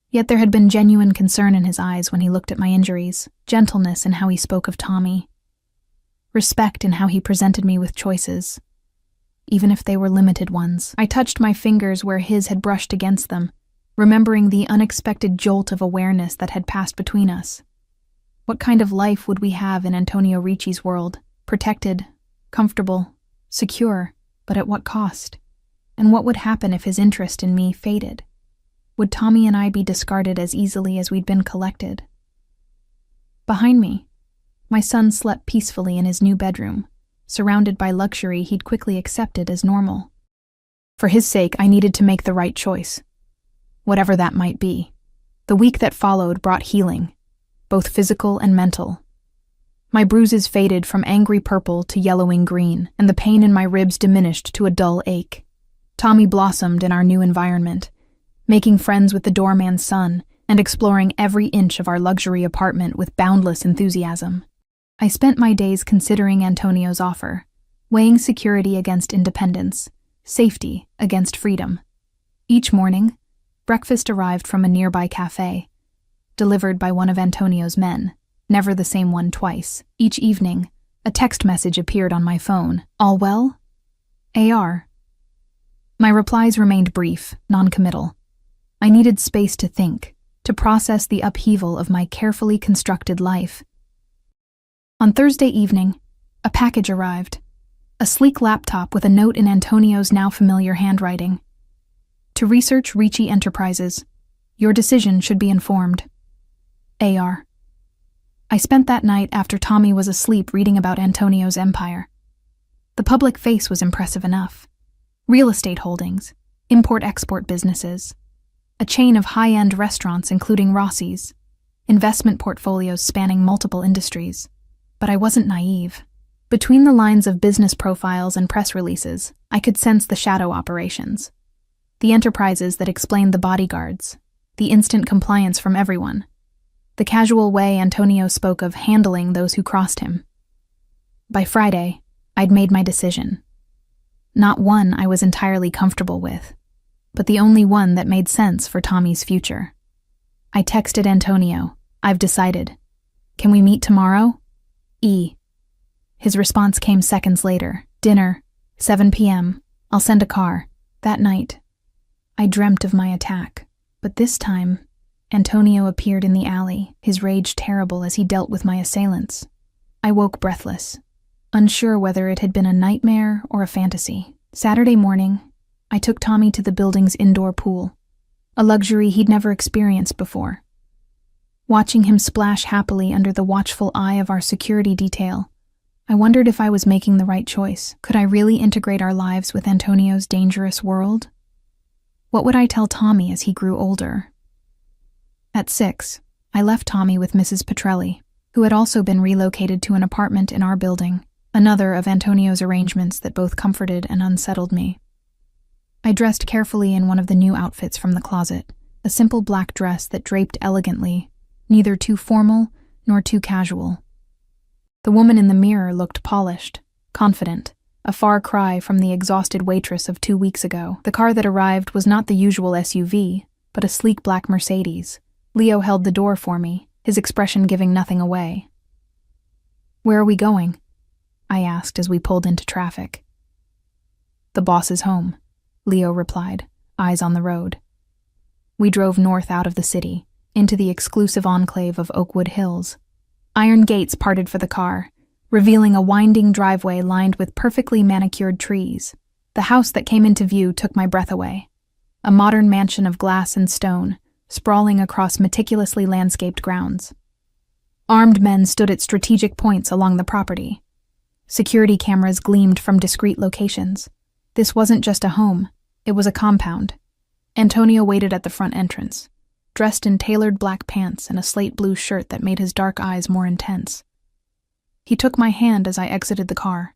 S1: Yet there had been genuine concern in his eyes when he looked at my injuries, gentleness in how he spoke of Tommy, respect in how he presented me with choices, even if they were limited ones. I touched my fingers where his had brushed against them, remembering the unexpected jolt of awareness that had passed between us. What kind of life would we have in Antonio Ricci's world? Protected, comfortable, secure, but at what cost? And what would happen if his interest in me faded? Would Tommy and I be discarded as easily as we'd been collected? Behind me, my son slept peacefully in his new bedroom, surrounded by luxury he'd quickly accepted as normal. For his sake, I needed to make the right choice, whatever that might be. The week that followed brought healing, both physical and mental. My bruises faded from angry purple to yellowing green, and the pain in my ribs diminished to a dull ache. Tommy blossomed in our new environment, making friends with the doorman's son and exploring every inch of our luxury apartment with boundless enthusiasm. I spent my days considering Antonio's offer, weighing security against independence, safety against freedom. Each morning, breakfast arrived from a nearby cafe, delivered by one of Antonio's men, never the same one twice. Each evening, a text message appeared on my phone. All well? AR. My replies remained brief, non-committal. I needed space to think, to process the upheaval of my carefully constructed life. On Thursday evening, a package arrived. A sleek laptop with a note in Antonio's now familiar handwriting. To research Ricci Enterprises. Your decision should be informed. AR. I spent that night after Tommy was asleep reading about Antonio's empire. The public face was impressive enough. Real estate holdings, import-export businesses, a chain of high-end restaurants including Rossi's, investment portfolios spanning multiple industries. But I wasn't naive. Between the lines of business profiles and press releases, I could sense the shadow operations. The enterprises that explained the bodyguards, the instant compliance from everyone, the casual way Antonio spoke of handling those who crossed him. By Friday, I'd made my decision. Not one I was entirely comfortable with, but the only one that made sense for Tommy's future. I texted Antonio, I've decided. Can we meet tomorrow? E. His response came seconds later. Dinner, 7 p.m. I'll send a car. That night, I dreamt of my attack, but this time, Antonio appeared in the alley, his rage terrible as he dealt with my assailants. I woke breathless, unsure whether it had been a nightmare or a fantasy. Saturday morning, I took Tommy to the building's indoor pool, a luxury he'd never experienced before. Watching him splash happily under the watchful eye of our security detail, I wondered if I was making the right choice. Could I really integrate our lives with Antonio's dangerous world? What would I tell Tommy as he grew older? At 6, I left Tommy with Mrs. Petrelli, who had also been relocated to an apartment in our building, another of Antonio's arrangements that both comforted and unsettled me. I dressed carefully in one of the new outfits from the closet, a simple black dress that draped elegantly, neither too formal nor too casual. The woman in the mirror looked polished, confident, a far cry from the exhausted waitress of 2 weeks ago. The car that arrived was not the usual SUV, but a sleek black Mercedes. Leo held the door for me, his expression giving nothing away. Where are we going? I asked as we pulled into traffic. The boss is home, Leo replied, eyes on the road. We drove north out of the city, into the exclusive enclave of Oakwood Hills. Iron gates parted for the car, revealing a winding driveway lined with perfectly manicured trees. The house that came into view took my breath away. A modern mansion of glass and stone, sprawling across meticulously landscaped grounds. Armed men stood at strategic points along the property. Security cameras gleamed from discreet locations. This wasn't just a home, it was a compound. Antonio waited at the front entrance, dressed in tailored black pants and a slate blue shirt that made his dark eyes more intense. He took my hand as I exited the car,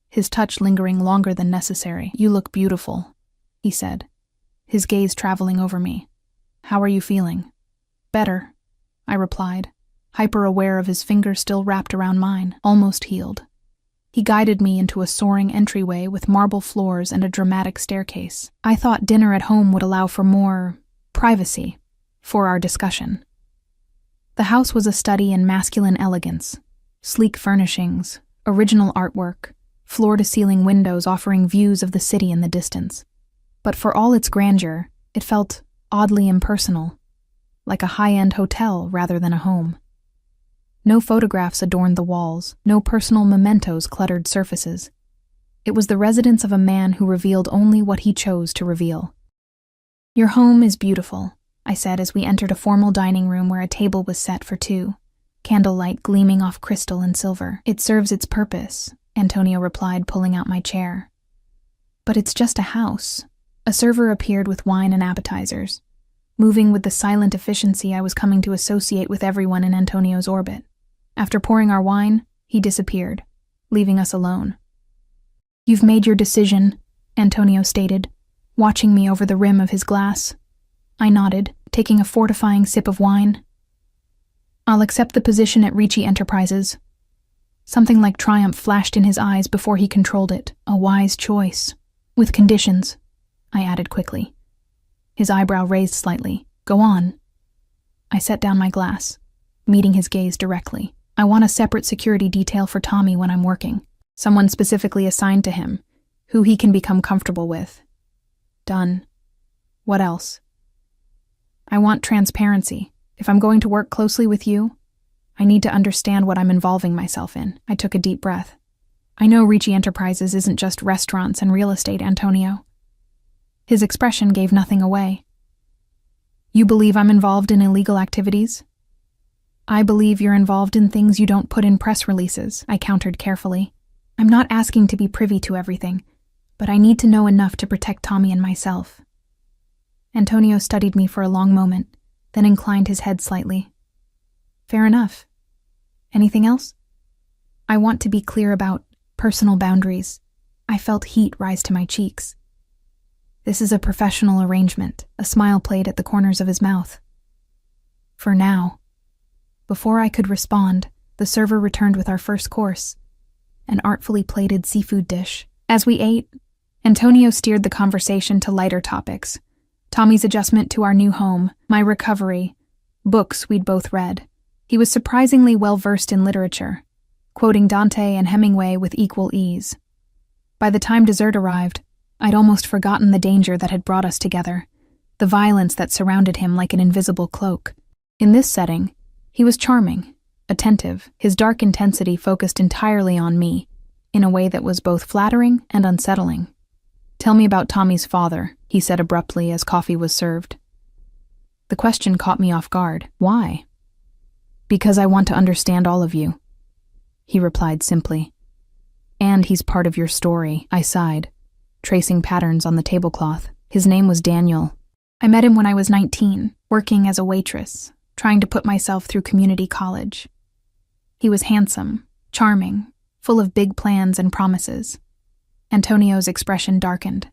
S1: his touch lingering longer than necessary. You look beautiful, he said, his gaze traveling over me. How are you feeling? Better, I replied, hyper-aware of his fingers still wrapped around mine, almost healed. He guided me into a soaring entryway with marble floors and a dramatic staircase. I thought dinner at home would allow for more privacy for our discussion. The house was a study in masculine elegance, sleek furnishings, original artwork, floor-to-ceiling windows offering views of the city in the distance. But for all its grandeur, it felt oddly impersonal, like a high-end hotel rather than a home. No photographs adorned the walls, no personal mementos cluttered surfaces. It was the residence of a man who revealed only what he chose to reveal. Your home is beautiful, I said as we entered a formal dining room where a table was set for two, candlelight gleaming off crystal and silver. It serves its purpose, Antonio replied, pulling out my chair. But it's just a house. A server appeared with wine and appetizers, moving with the silent efficiency I was coming to associate with everyone in Antonio's orbit. After pouring our wine, he disappeared, leaving us alone. You've made your decision, Antonio stated, watching me over the rim of his glass. I nodded, taking a fortifying sip of wine. I'll accept the position at Ricci Enterprises. Something like triumph flashed in his eyes before he controlled it. A wise choice. With conditions, I added quickly. His eyebrow raised slightly. Go on. I set down my glass, meeting his gaze directly. I want a separate security detail for Tommy when I'm working. Someone specifically assigned to him, who he can become comfortable with. Done. What else? I want transparency. If I'm going to work closely with you, I need to understand what I'm involving myself in. I took a deep breath. I know Ricci Enterprises isn't just restaurants and real estate, Antonio. His expression gave nothing away. You believe I'm involved in illegal activities? I believe you're involved in things you don't put in press releases, I countered carefully. I'm not asking to be privy to everything, but I need to know enough to protect Tommy and myself. Antonio studied me for a long moment, then inclined his head slightly. Fair enough. Anything else? I want to be clear about personal boundaries. I felt heat rise to my cheeks. This is a professional arrangement. A smile played at the corners of his mouth. For now. Before I could respond, the server returned with our first course, an artfully plated seafood dish. As we ate, Antonio steered the conversation to lighter topics. Tommy's adjustment to our new home, my recovery, books we'd both read. He was surprisingly well-versed in literature, quoting Dante and Hemingway with equal ease. By the time dessert arrived, I'd almost forgotten the danger that had brought us together, the violence that surrounded him like an invisible cloak. In this setting, he was charming, attentive, his dark intensity focused entirely on me, in a way that was both flattering and unsettling. Tell me about Tommy's father, he said abruptly as coffee was served. The question caught me off guard. Why? Because I want to understand all of you, he replied simply. And he's part of your story, I sighed, tracing patterns on the tablecloth. His name was Daniel. I met him when I was 19, working as a waitress, trying to put myself through community college. He was handsome, charming, full of big plans and promises. Antonio's expression darkened.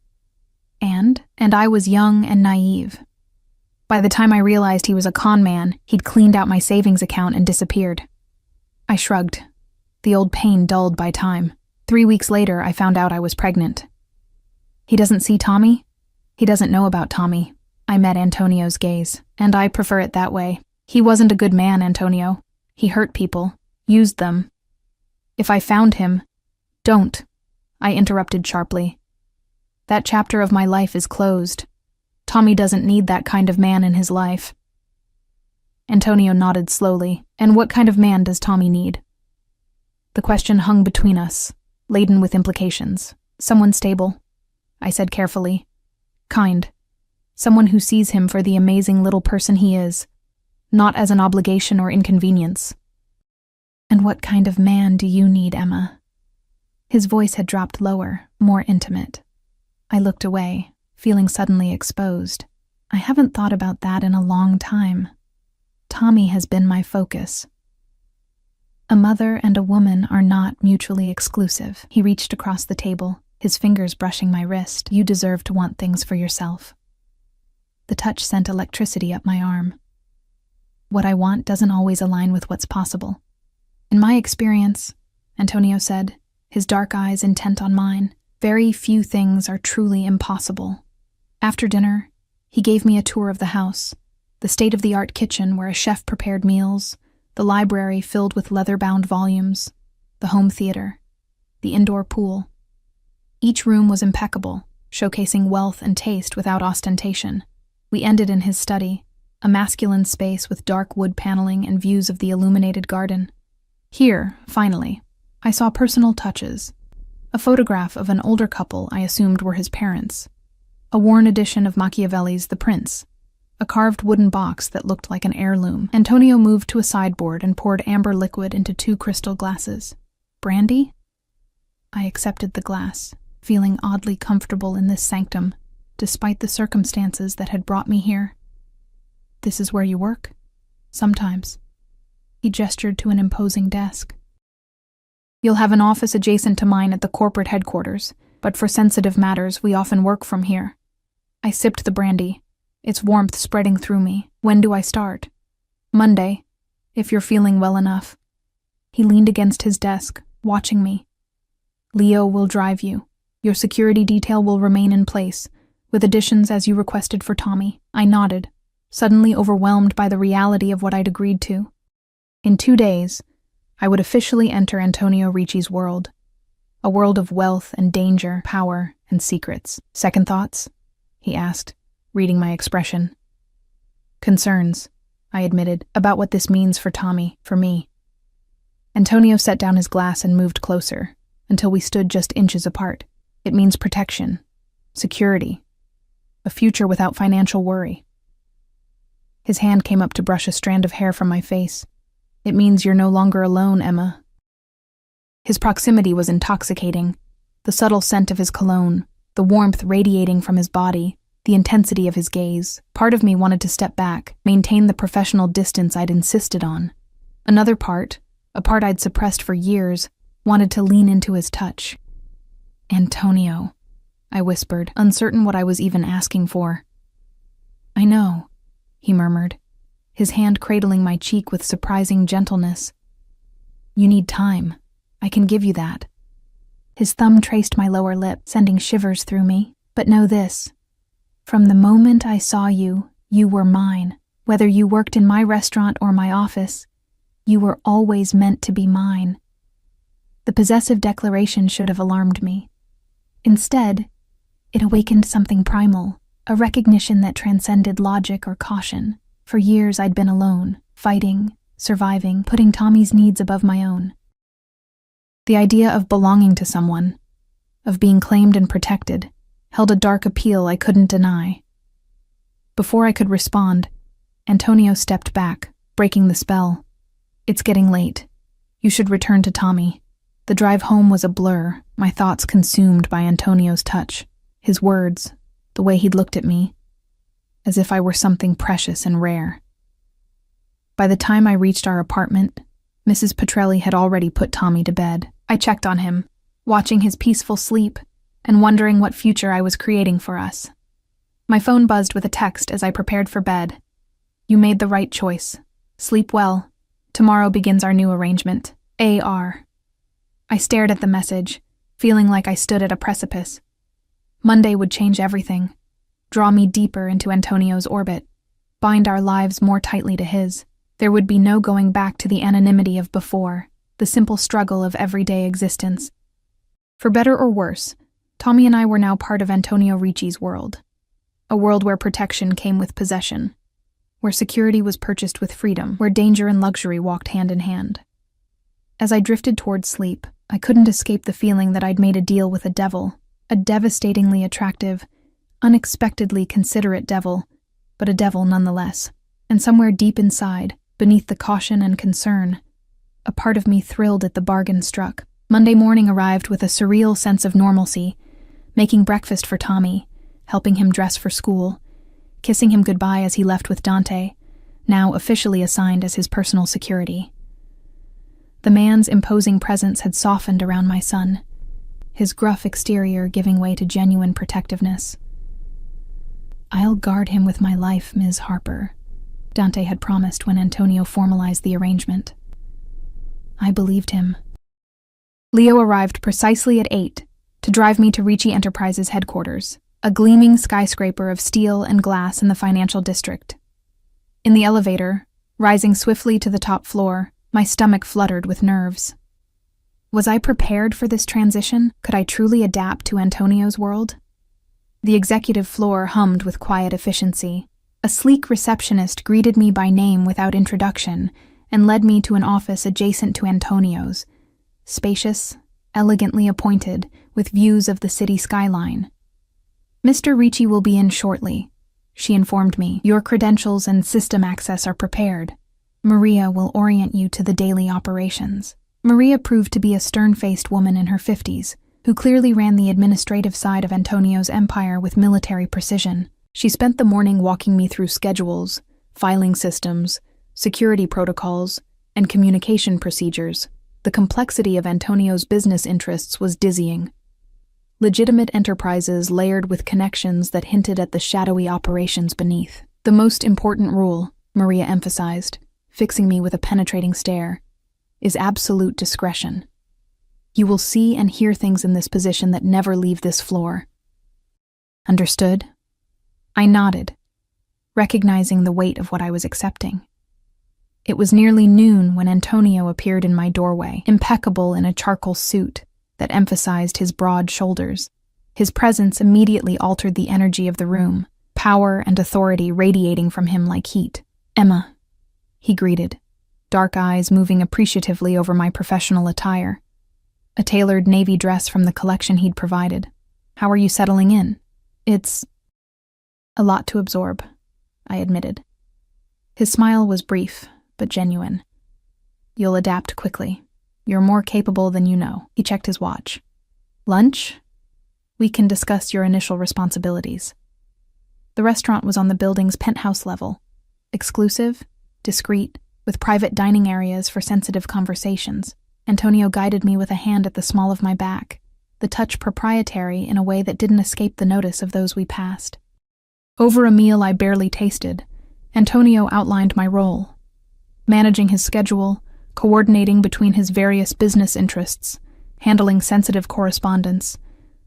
S1: And I was young and naive. By the time I realized he was a con man, he'd cleaned out my savings account and disappeared. I shrugged, the old pain dulled by time. 3 weeks later, I found out I was pregnant. He doesn't see Tommy? He doesn't know about Tommy. I met Antonio's gaze, and I prefer it that way. He wasn't a good man, Antonio. He hurt people, used them. If I found him— Don't, I interrupted sharply. That chapter of my life is closed. Tommy doesn't need that kind of man in his life. Antonio nodded slowly. And what kind of man does Tommy need? The question hung between us, laden with implications. Someone stable, I said carefully. Kind. Someone who sees him for the amazing little person he is, not as an obligation or inconvenience. And what kind of man do you need, Emma? His voice had dropped lower, more intimate. I looked away, feeling suddenly exposed. I haven't thought about that in a long time. Tommy has been my focus. A mother and a woman are not mutually exclusive. He reached across the table, his fingers brushing my wrist. You deserve to want things for yourself. The touch sent electricity up my arm. What I want doesn't always align with what's possible. In my experience, Antonio said, his dark eyes intent on mine, very few things are truly impossible. After dinner, he gave me a tour of the house, the state-of-the-art kitchen where a chef prepared meals, the library filled with leather-bound volumes, the home theater, the indoor pool. Each room was impeccable, showcasing wealth and taste without ostentation. We ended in his study, a masculine space with dark wood paneling and views of the illuminated garden. Here, finally, I saw personal touches. A photograph of an older couple I assumed were his parents. A worn edition of Machiavelli's The Prince. A carved wooden box that looked like an heirloom. Antonio moved to a sideboard and poured amber liquid into 2 crystal glasses. Brandy? I accepted the glass, feeling oddly comfortable in this sanctum, despite the circumstances that had brought me here. This is where you work? Sometimes. He gestured to an imposing desk. You'll have an office adjacent to mine at the corporate headquarters, but for sensitive matters, we often work from here. I sipped the brandy, its warmth spreading through me. When do I start? Monday, if you're feeling well enough. He leaned against his desk, watching me. Leo will drive you. Your security detail will remain in place, with additions as you requested for Tommy. I nodded, suddenly overwhelmed by the reality of what I'd agreed to. In 2 days, I would officially enter Antonio Ricci's world. A world of wealth and danger, power and secrets. Second thoughts? He asked, reading my expression. Concerns, I admitted, about what this means for Tommy, for me. Antonio set down his glass and moved closer, until we stood just inches apart. It means protection, security, a future without financial worry. His hand came up to brush a strand of hair from my face. It means you're no longer alone, Emma. His proximity was intoxicating. The subtle scent of his cologne, the warmth radiating from his body, the intensity of his gaze. Part of me wanted to step back, maintain the professional distance I'd insisted on. Another part, a part I'd suppressed for years, wanted to lean into his touch. Antonio, I whispered, uncertain what I was even asking for. I know, he murmured, his hand cradling my cheek with surprising gentleness. You need time. I can give you that. His thumb traced my lower lip, sending shivers through me. But know this. From the moment I saw you, you were mine. Whether you worked in my restaurant or my office, you were always meant to be mine. The possessive declaration should have alarmed me. Instead, it awakened something primal, a recognition that transcended logic or caution. For years I'd been alone, fighting, surviving, putting Tommy's needs above my own. The idea of belonging to someone, of being claimed and protected, held a dark appeal I couldn't deny. Before I could respond, Antonio stepped back, breaking the spell. It's getting late. You should return to Tommy. The drive home was a blur, my thoughts consumed by Antonio's touch, his words, the way he'd looked at me, as if I were something precious and rare. By the time I reached our apartment, Mrs. Petrelli had already put Tommy to bed. I checked on him, watching his peaceful sleep and wondering what future I was creating for us. My phone buzzed with a text as I prepared for bed. You made the right choice. Sleep well. Tomorrow begins our new arrangement. A.R. I stared at the message, feeling like I stood at a precipice. Monday would change everything, draw me deeper into Antonio's orbit, bind our lives more tightly to his. There would be no going back to the anonymity of before, the simple struggle of everyday existence. For better or worse, Tommy and I were now part of Antonio Ricci's world. A world where protection came with possession, where security was purchased with freedom, where danger and luxury walked hand in hand. As I drifted toward sleep, I couldn't escape the feeling that I'd made a deal with a devil, a devastatingly attractive, unexpectedly considerate devil, but a devil nonetheless. And somewhere deep inside, beneath the caution and concern, a part of me thrilled at the bargain struck. Monday morning arrived with a surreal sense of normalcy, making breakfast for Tommy, helping him dress for school, kissing him goodbye as he left with Dante, now officially assigned as his personal security. The man's imposing presence had softened around my son, his gruff exterior giving way to genuine protectiveness. I'll guard him with my life, Ms. Harper, Dante had promised when Antonio formalized the arrangement. I believed him. Leo arrived precisely at 8 to drive me to Ricci Enterprises headquarters, a gleaming skyscraper of steel and glass in the financial district. In the elevator, rising swiftly to the top floor, my stomach fluttered with nerves. Was I prepared for this transition? Could I truly adapt to Antonio's world? The executive floor hummed with quiet efficiency. A sleek receptionist greeted me by name without introduction and led me to an office adjacent to Antonio's, spacious, elegantly appointed, with views of the city skyline. Mr. Ricci will be in shortly, she informed me. Your credentials and system access are prepared. Maria will orient you to the daily operations. Maria proved to be a stern-faced woman in her 50s, who clearly ran the administrative side of Antonio's empire with military precision. She spent the morning walking me through schedules, filing systems, security protocols, and communication procedures. The complexity of Antonio's business interests was dizzying. legitimate enterprises layered with connections that hinted at the shadowy operations beneath. The most important rule, Maria emphasized, fixing me with a penetrating stare, is absolute discretion. You will see and hear things in this position that never leave this floor. Understood? I nodded, recognizing the weight of what I was accepting. It was nearly noon when Antonio appeared in my doorway, impeccable in a charcoal suit that emphasized his broad shoulders. His presence immediately altered the energy of the room, power and authority radiating from him like heat. "Emma," he greeted, dark eyes moving appreciatively over my professional attire. A tailored navy dress from the collection he'd provided. "How are you settling in?" "It's a lot to absorb," I admitted. His smile was brief, but genuine. "You'll adapt quickly. You're more capable than you know." He checked his watch. "Lunch? We can discuss your initial responsibilities." The restaurant was on the building's penthouse level, exclusive, discreet, with private dining areas for sensitive conversations. Antonio guided me with a hand at the small of my back, the touch proprietary in a way that didn't escape the notice of those we passed. Over a meal I barely tasted, Antonio outlined my role, managing his schedule, coordinating between his various business interests, handling sensitive correspondence,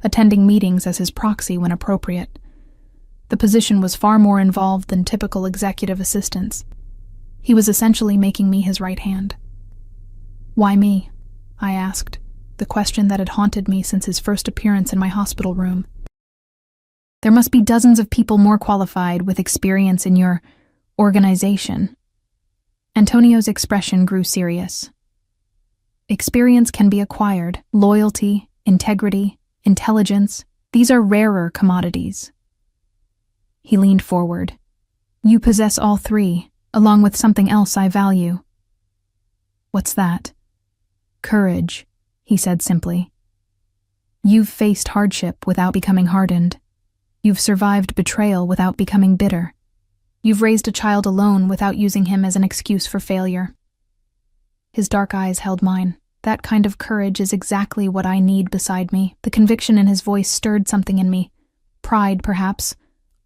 S1: attending meetings as his proxy when appropriate. The position was far more involved than typical executive assistants. He was essentially making me his right hand. "Why me?" I asked, the question that had haunted me since his first appearance in my hospital room. "There must be dozens of people more qualified with experience in your organization." Antonio's expression grew serious. "Experience can be acquired. Loyalty, integrity, intelligence, these are rarer commodities." He leaned forward. "You possess all three, along with something else I value." "What's that?" "Courage," he said simply. "You've faced hardship without becoming hardened. You've survived betrayal without becoming bitter. You've raised a child alone without using him as an excuse for failure." His dark eyes held mine. "That kind of courage is exactly what I need beside me." The conviction in his voice stirred something in me. Pride, perhaps,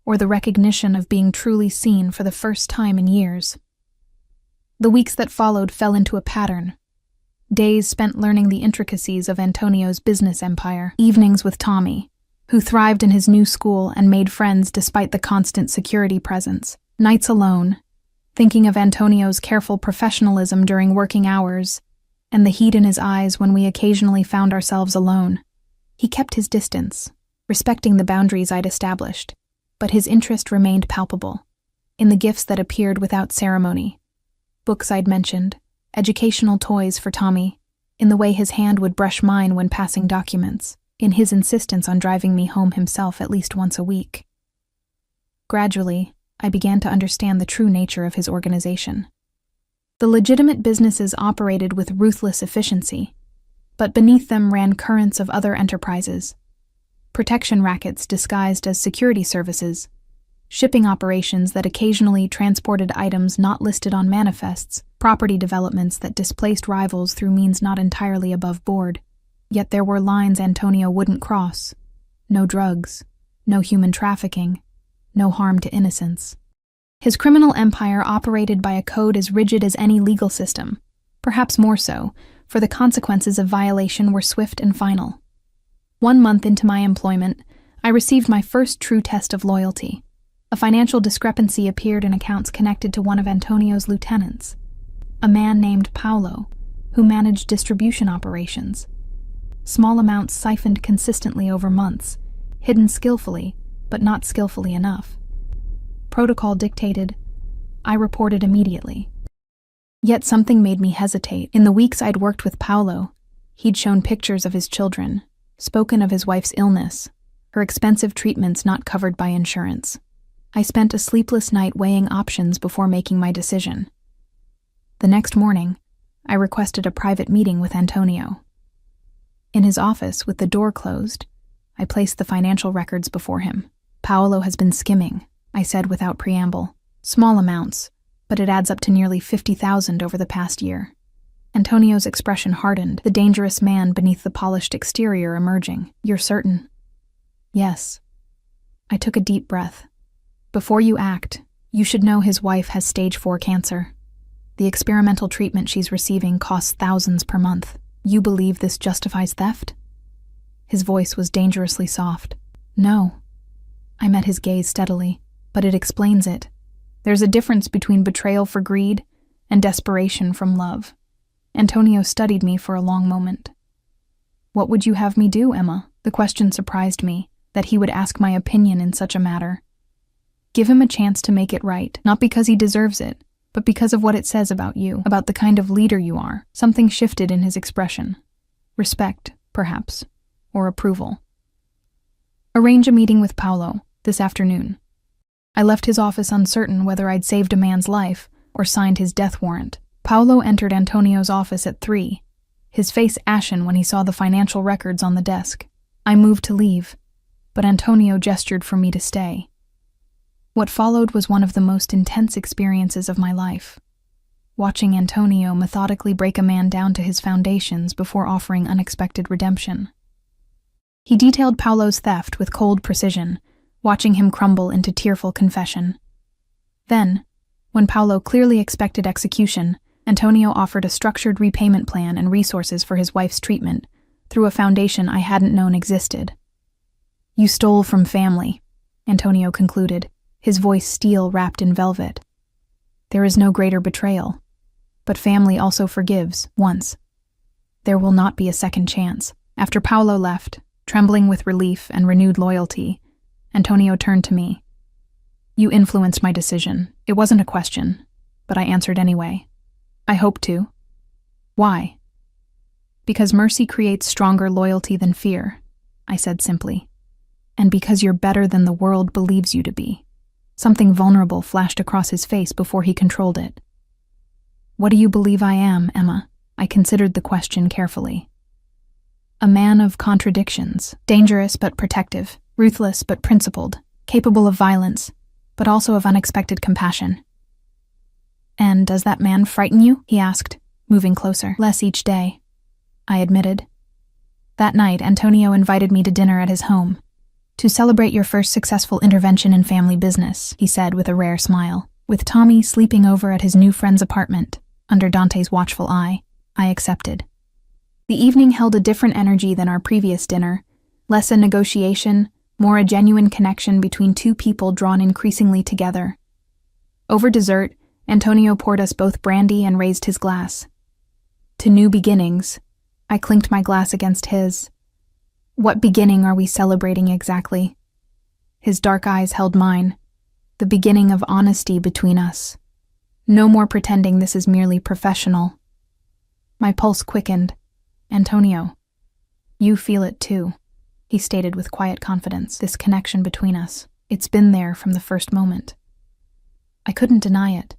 S1: or the recognition of being truly seen for the first time in years. The weeks that followed fell into a pattern. Days spent learning the intricacies of Antonio's business empire. Evenings with Tommy, who thrived in his new school and made friends despite the constant security presence. Nights alone, thinking of Antonio's careful professionalism during working hours, and the heat in his eyes when we occasionally found ourselves alone. He kept his distance, respecting the boundaries I'd established, but his interest remained palpable, in the gifts that appeared without ceremony. Books I'd mentioned, educational toys for Tommy, in the way his hand would brush mine when passing documents, in his insistence on driving me home himself at least once a week. Gradually, I began to understand the true nature of his organization. The legitimate businesses operated with ruthless efficiency, but beneath them ran currents of other enterprises. Protection rackets disguised as security services, shipping operations that occasionally transported items not listed on manifests, property developments that displaced rivals through means not entirely above board. Yet there were lines Antonio wouldn't cross. No drugs, no human trafficking, no harm to innocents. His criminal empire operated by a code as rigid as any legal system, perhaps more so, for the consequences of violation were swift and final. 1 month into my employment, I received my first true test of loyalty. A financial discrepancy appeared in accounts connected to one of Antonio's lieutenants, a man named Paolo, who managed distribution operations. Small amounts siphoned consistently over months, hidden skillfully, but not skillfully enough. Protocol dictated, I reported immediately. Yet something made me hesitate. In the weeks I'd worked with Paolo, he'd shown pictures of his children, spoken of his wife's illness, her expensive treatments not covered by insurance. I spent a sleepless night weighing options before making my decision. The next morning, I requested a private meeting with Antonio. In his office, with the door closed, I placed the financial records before him. "Paolo has been skimming," I said without preamble. "Small amounts, but it adds up to nearly 50,000 over the past year." Antonio's expression hardened, the dangerous man beneath the polished exterior emerging. "You're certain?" Yes. I took a deep breath. Before you act, you should know his wife has stage 4 cancer. The experimental treatment she's receiving costs thousands per month. You believe this justifies theft? His voice was dangerously soft. No. I met his gaze steadily, but it explains it. There's a difference between betrayal for greed and desperation from love. Antonio studied me for a long moment. What would you have me do, Emma? The question surprised me, that he would ask my opinion in such a matter. Give him a chance to make it right, not because he deserves it, but because of what it says about you, about the kind of leader you are. Something shifted in his expression. Respect, perhaps, or approval. Arrange a meeting with Paolo, this afternoon. I left his office uncertain whether I'd saved a man's life or signed his death warrant. Paolo entered Antonio's office at 3, his face ashen when he saw the financial records on the desk. I moved to leave, but Antonio gestured for me to stay. What followed was one of the most intense experiences of my life. Watching Antonio methodically break a man down to his foundations before offering unexpected redemption. He detailed Paolo's theft with cold precision, watching him crumble into tearful confession. Then, when Paolo clearly expected execution, Antonio offered a structured repayment plan and resources for his wife's treatment through a foundation I hadn't known existed. You stole from family, Antonio concluded, his voice steel wrapped in velvet. There is no greater betrayal, but family also forgives once. There will not be a second chance. After Paolo left, trembling with relief and renewed loyalty, Antonio turned to me. You influenced my decision. It wasn't a question, but I answered anyway. I hope to. Why? Because mercy creates stronger loyalty than fear, I said simply. And because you're better than the world believes you to be. Something vulnerable flashed across his face before he controlled it. What do you believe I am, Emma? I considered the question carefully. A man of contradictions, dangerous but protective, ruthless but principled, capable of violence, but also of unexpected compassion. And does that man frighten you? He asked, moving closer. Less each day, I admitted. That night, Antonio invited me to dinner at his home. To celebrate your first successful intervention in family business, he said with a rare smile. With Tommy sleeping over at his new friend's apartment, under Dante's watchful eye, I accepted. The evening held a different energy than our previous dinner, less a negotiation, more a genuine connection between two people drawn increasingly together. Over dessert, Antonio poured us both brandy and raised his glass. To new beginnings, I clinked my glass against his. What beginning are we celebrating exactly? His dark eyes held mine. The beginning of honesty between us. No more pretending this is merely professional. My pulse quickened. Antonio, you feel it too, he stated with quiet confidence. This connection between us. It's been there from the first moment. I couldn't deny it.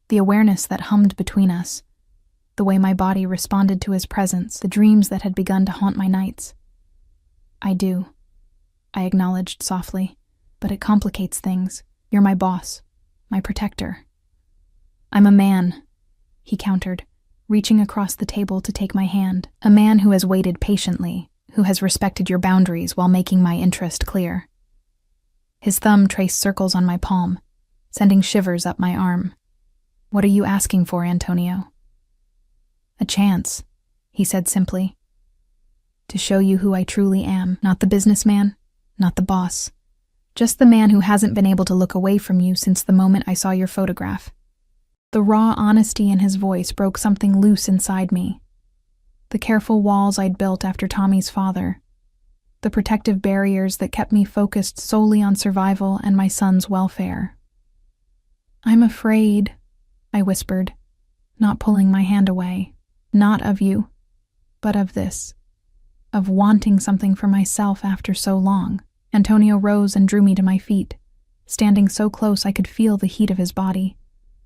S1: The awareness that hummed between us. The way my body responded to his presence. The dreams that had begun to haunt my nights. I do, I acknowledged softly, but it complicates things. You're my boss, my protector. I'm a man, he countered, reaching across the table to take my hand. A man who has waited patiently, who has respected your boundaries while making my interest clear. His thumb traced circles on my palm, sending shivers up my arm. What are you asking for, Antonio? A chance, he said simply. To show you who I truly am, not the businessman, not the boss. Just the man who hasn't been able to look away from you since the moment I saw your photograph. The raw honesty in his voice broke something loose inside me. The careful walls I'd built after Tommy's father. The protective barriers that kept me focused solely on survival and my son's welfare. I'm afraid, I whispered, not pulling my hand away. Not of you, but of this. Of wanting something for myself after so long. Antonio rose and drew me to my feet, standing so close I could feel the heat of his body,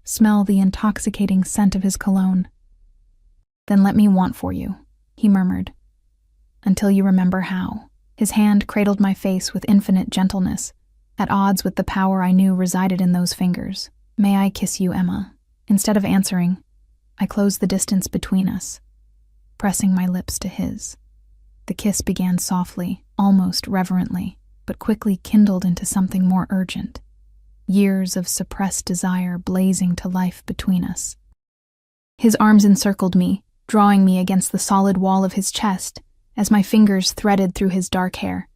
S1: smell the intoxicating scent of his cologne. Then let me want for you, he murmured, until you remember how. His hand cradled my face with infinite gentleness, at odds with the power I knew resided in those fingers. May I kiss you, Emma? Instead of answering, I closed the distance between us, pressing my lips to his. The kiss began softly, almost reverently, but quickly kindled into something more urgent. Years of suppressed desire blazing to life between us. His arms encircled me, drawing me against the solid wall of his chest as my fingers threaded through his dark hair.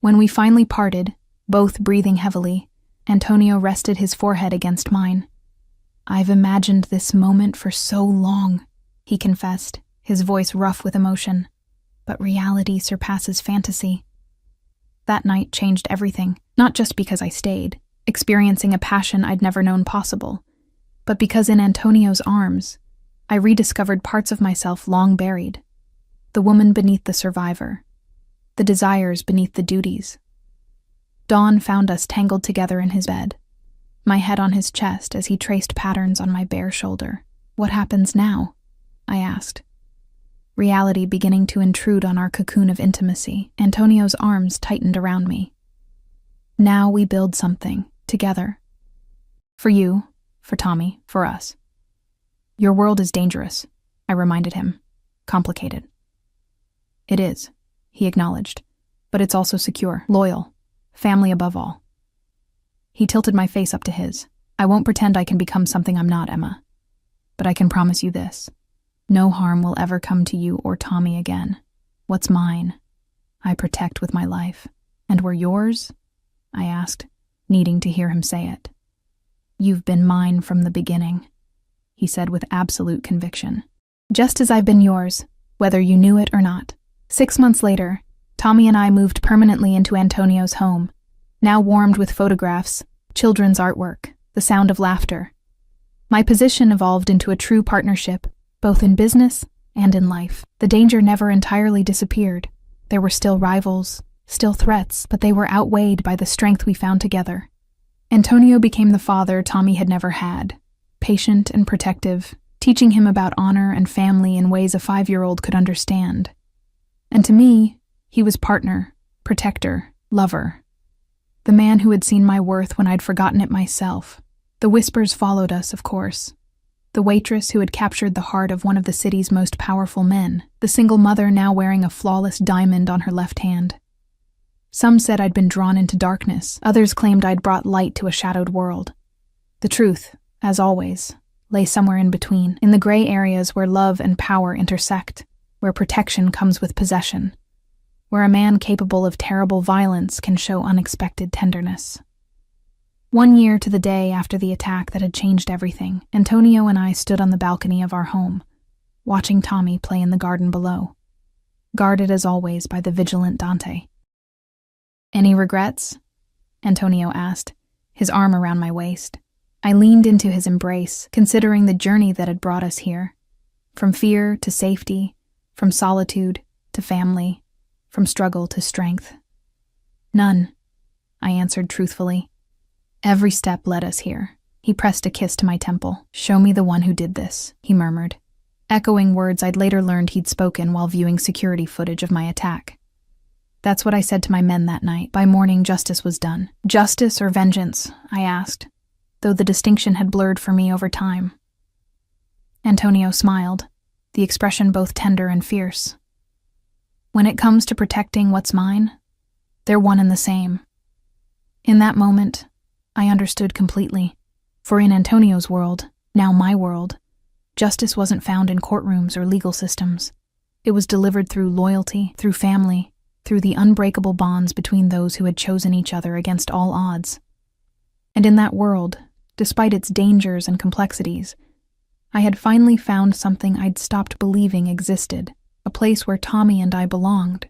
S1: When we finally parted, both breathing heavily, Antonio rested his forehead against mine. "I've imagined this moment for so long," he confessed, his voice rough with emotion. "But reality surpasses fantasy." That night changed everything, not just because I stayed, experiencing a passion I'd never known possible, but because in Antonio's arms, I rediscovered parts of myself long buried. The woman beneath the survivor, the desires beneath the duties. Dawn found us tangled together in his bed, my head on his chest as he traced patterns on my bare shoulder. "What happens now?" I asked. Reality beginning to intrude on our cocoon of intimacy, Antonio's arms tightened around me. "Now we build something, together. For you, for Tommy, for us. Your world is dangerous," I reminded him. "Complicated." "It is," he acknowledged, "but it's also secure, loyal, family above all." He tilted my face up to his. "I won't pretend I can become something I'm not, Emma. But I can promise you this. No harm will ever come to you or Tommy again. What's mine, I protect with my life. And where yours?" I asked, needing to hear him say it. "You've been mine from the beginning," he said with absolute conviction. "Just as I've been yours, whether you knew it or not." 6 months later, Tommy and I moved permanently into Antonio's home, now warmed with photographs, children's artwork, the sound of laughter. My position evolved into a true partnership, both in business and in life. The danger never entirely disappeared. There were still rivals, still threats, but they were outweighed by the strength we found together. Antonio became the father Tommy had never had, patient and protective, teaching him about honor and family in ways a 5-year-old could understand. And to me, he was partner, protector, lover. The man who had seen my worth when I'd forgotten it myself. The whispers followed us, of course. The waitress who had captured the heart of one of the city's most powerful men, the single mother now wearing a flawless diamond on her left hand. Some said I'd been drawn into darkness, others claimed I'd brought light to a shadowed world. The truth, as always, lay somewhere in between, in the gray areas where love and power intersect, where protection comes with possession, where a man capable of terrible violence can show unexpected tenderness. 1 year to the day after the attack that had changed everything, Antonio and I stood on the balcony of our home, watching Tommy play in the garden below, guarded as always by the vigilant Dante. "Any regrets?" Antonio asked, his arm around my waist. I leaned into his embrace, considering the journey that had brought us here. From fear to safety, from solitude to family, from struggle to strength. "None," I answered truthfully. "Every step led us here." He pressed a kiss to my temple. "Show me the one who did this," he murmured, echoing words I'd later learned he'd spoken while viewing security footage of my attack. That's what I said to my men that night. By morning, justice was done. "Justice or vengeance?" I asked, though the distinction had blurred for me over time. Antonio smiled, the expression both tender and fierce. "When it comes to protecting what's mine, they're one and the same." In that moment, I understood completely, for in Antonio's world, now my world, justice wasn't found in courtrooms or legal systems. It was delivered through loyalty, through family, through the unbreakable bonds between those who had chosen each other against all odds. And in that world, despite its dangers and complexities, I had finally found something I'd stopped believing existed, a place where Tommy and I belonged,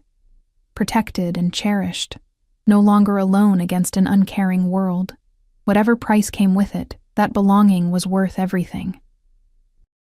S1: protected and cherished, no longer alone against an uncaring world. Whatever price came with it, that belonging was worth everything.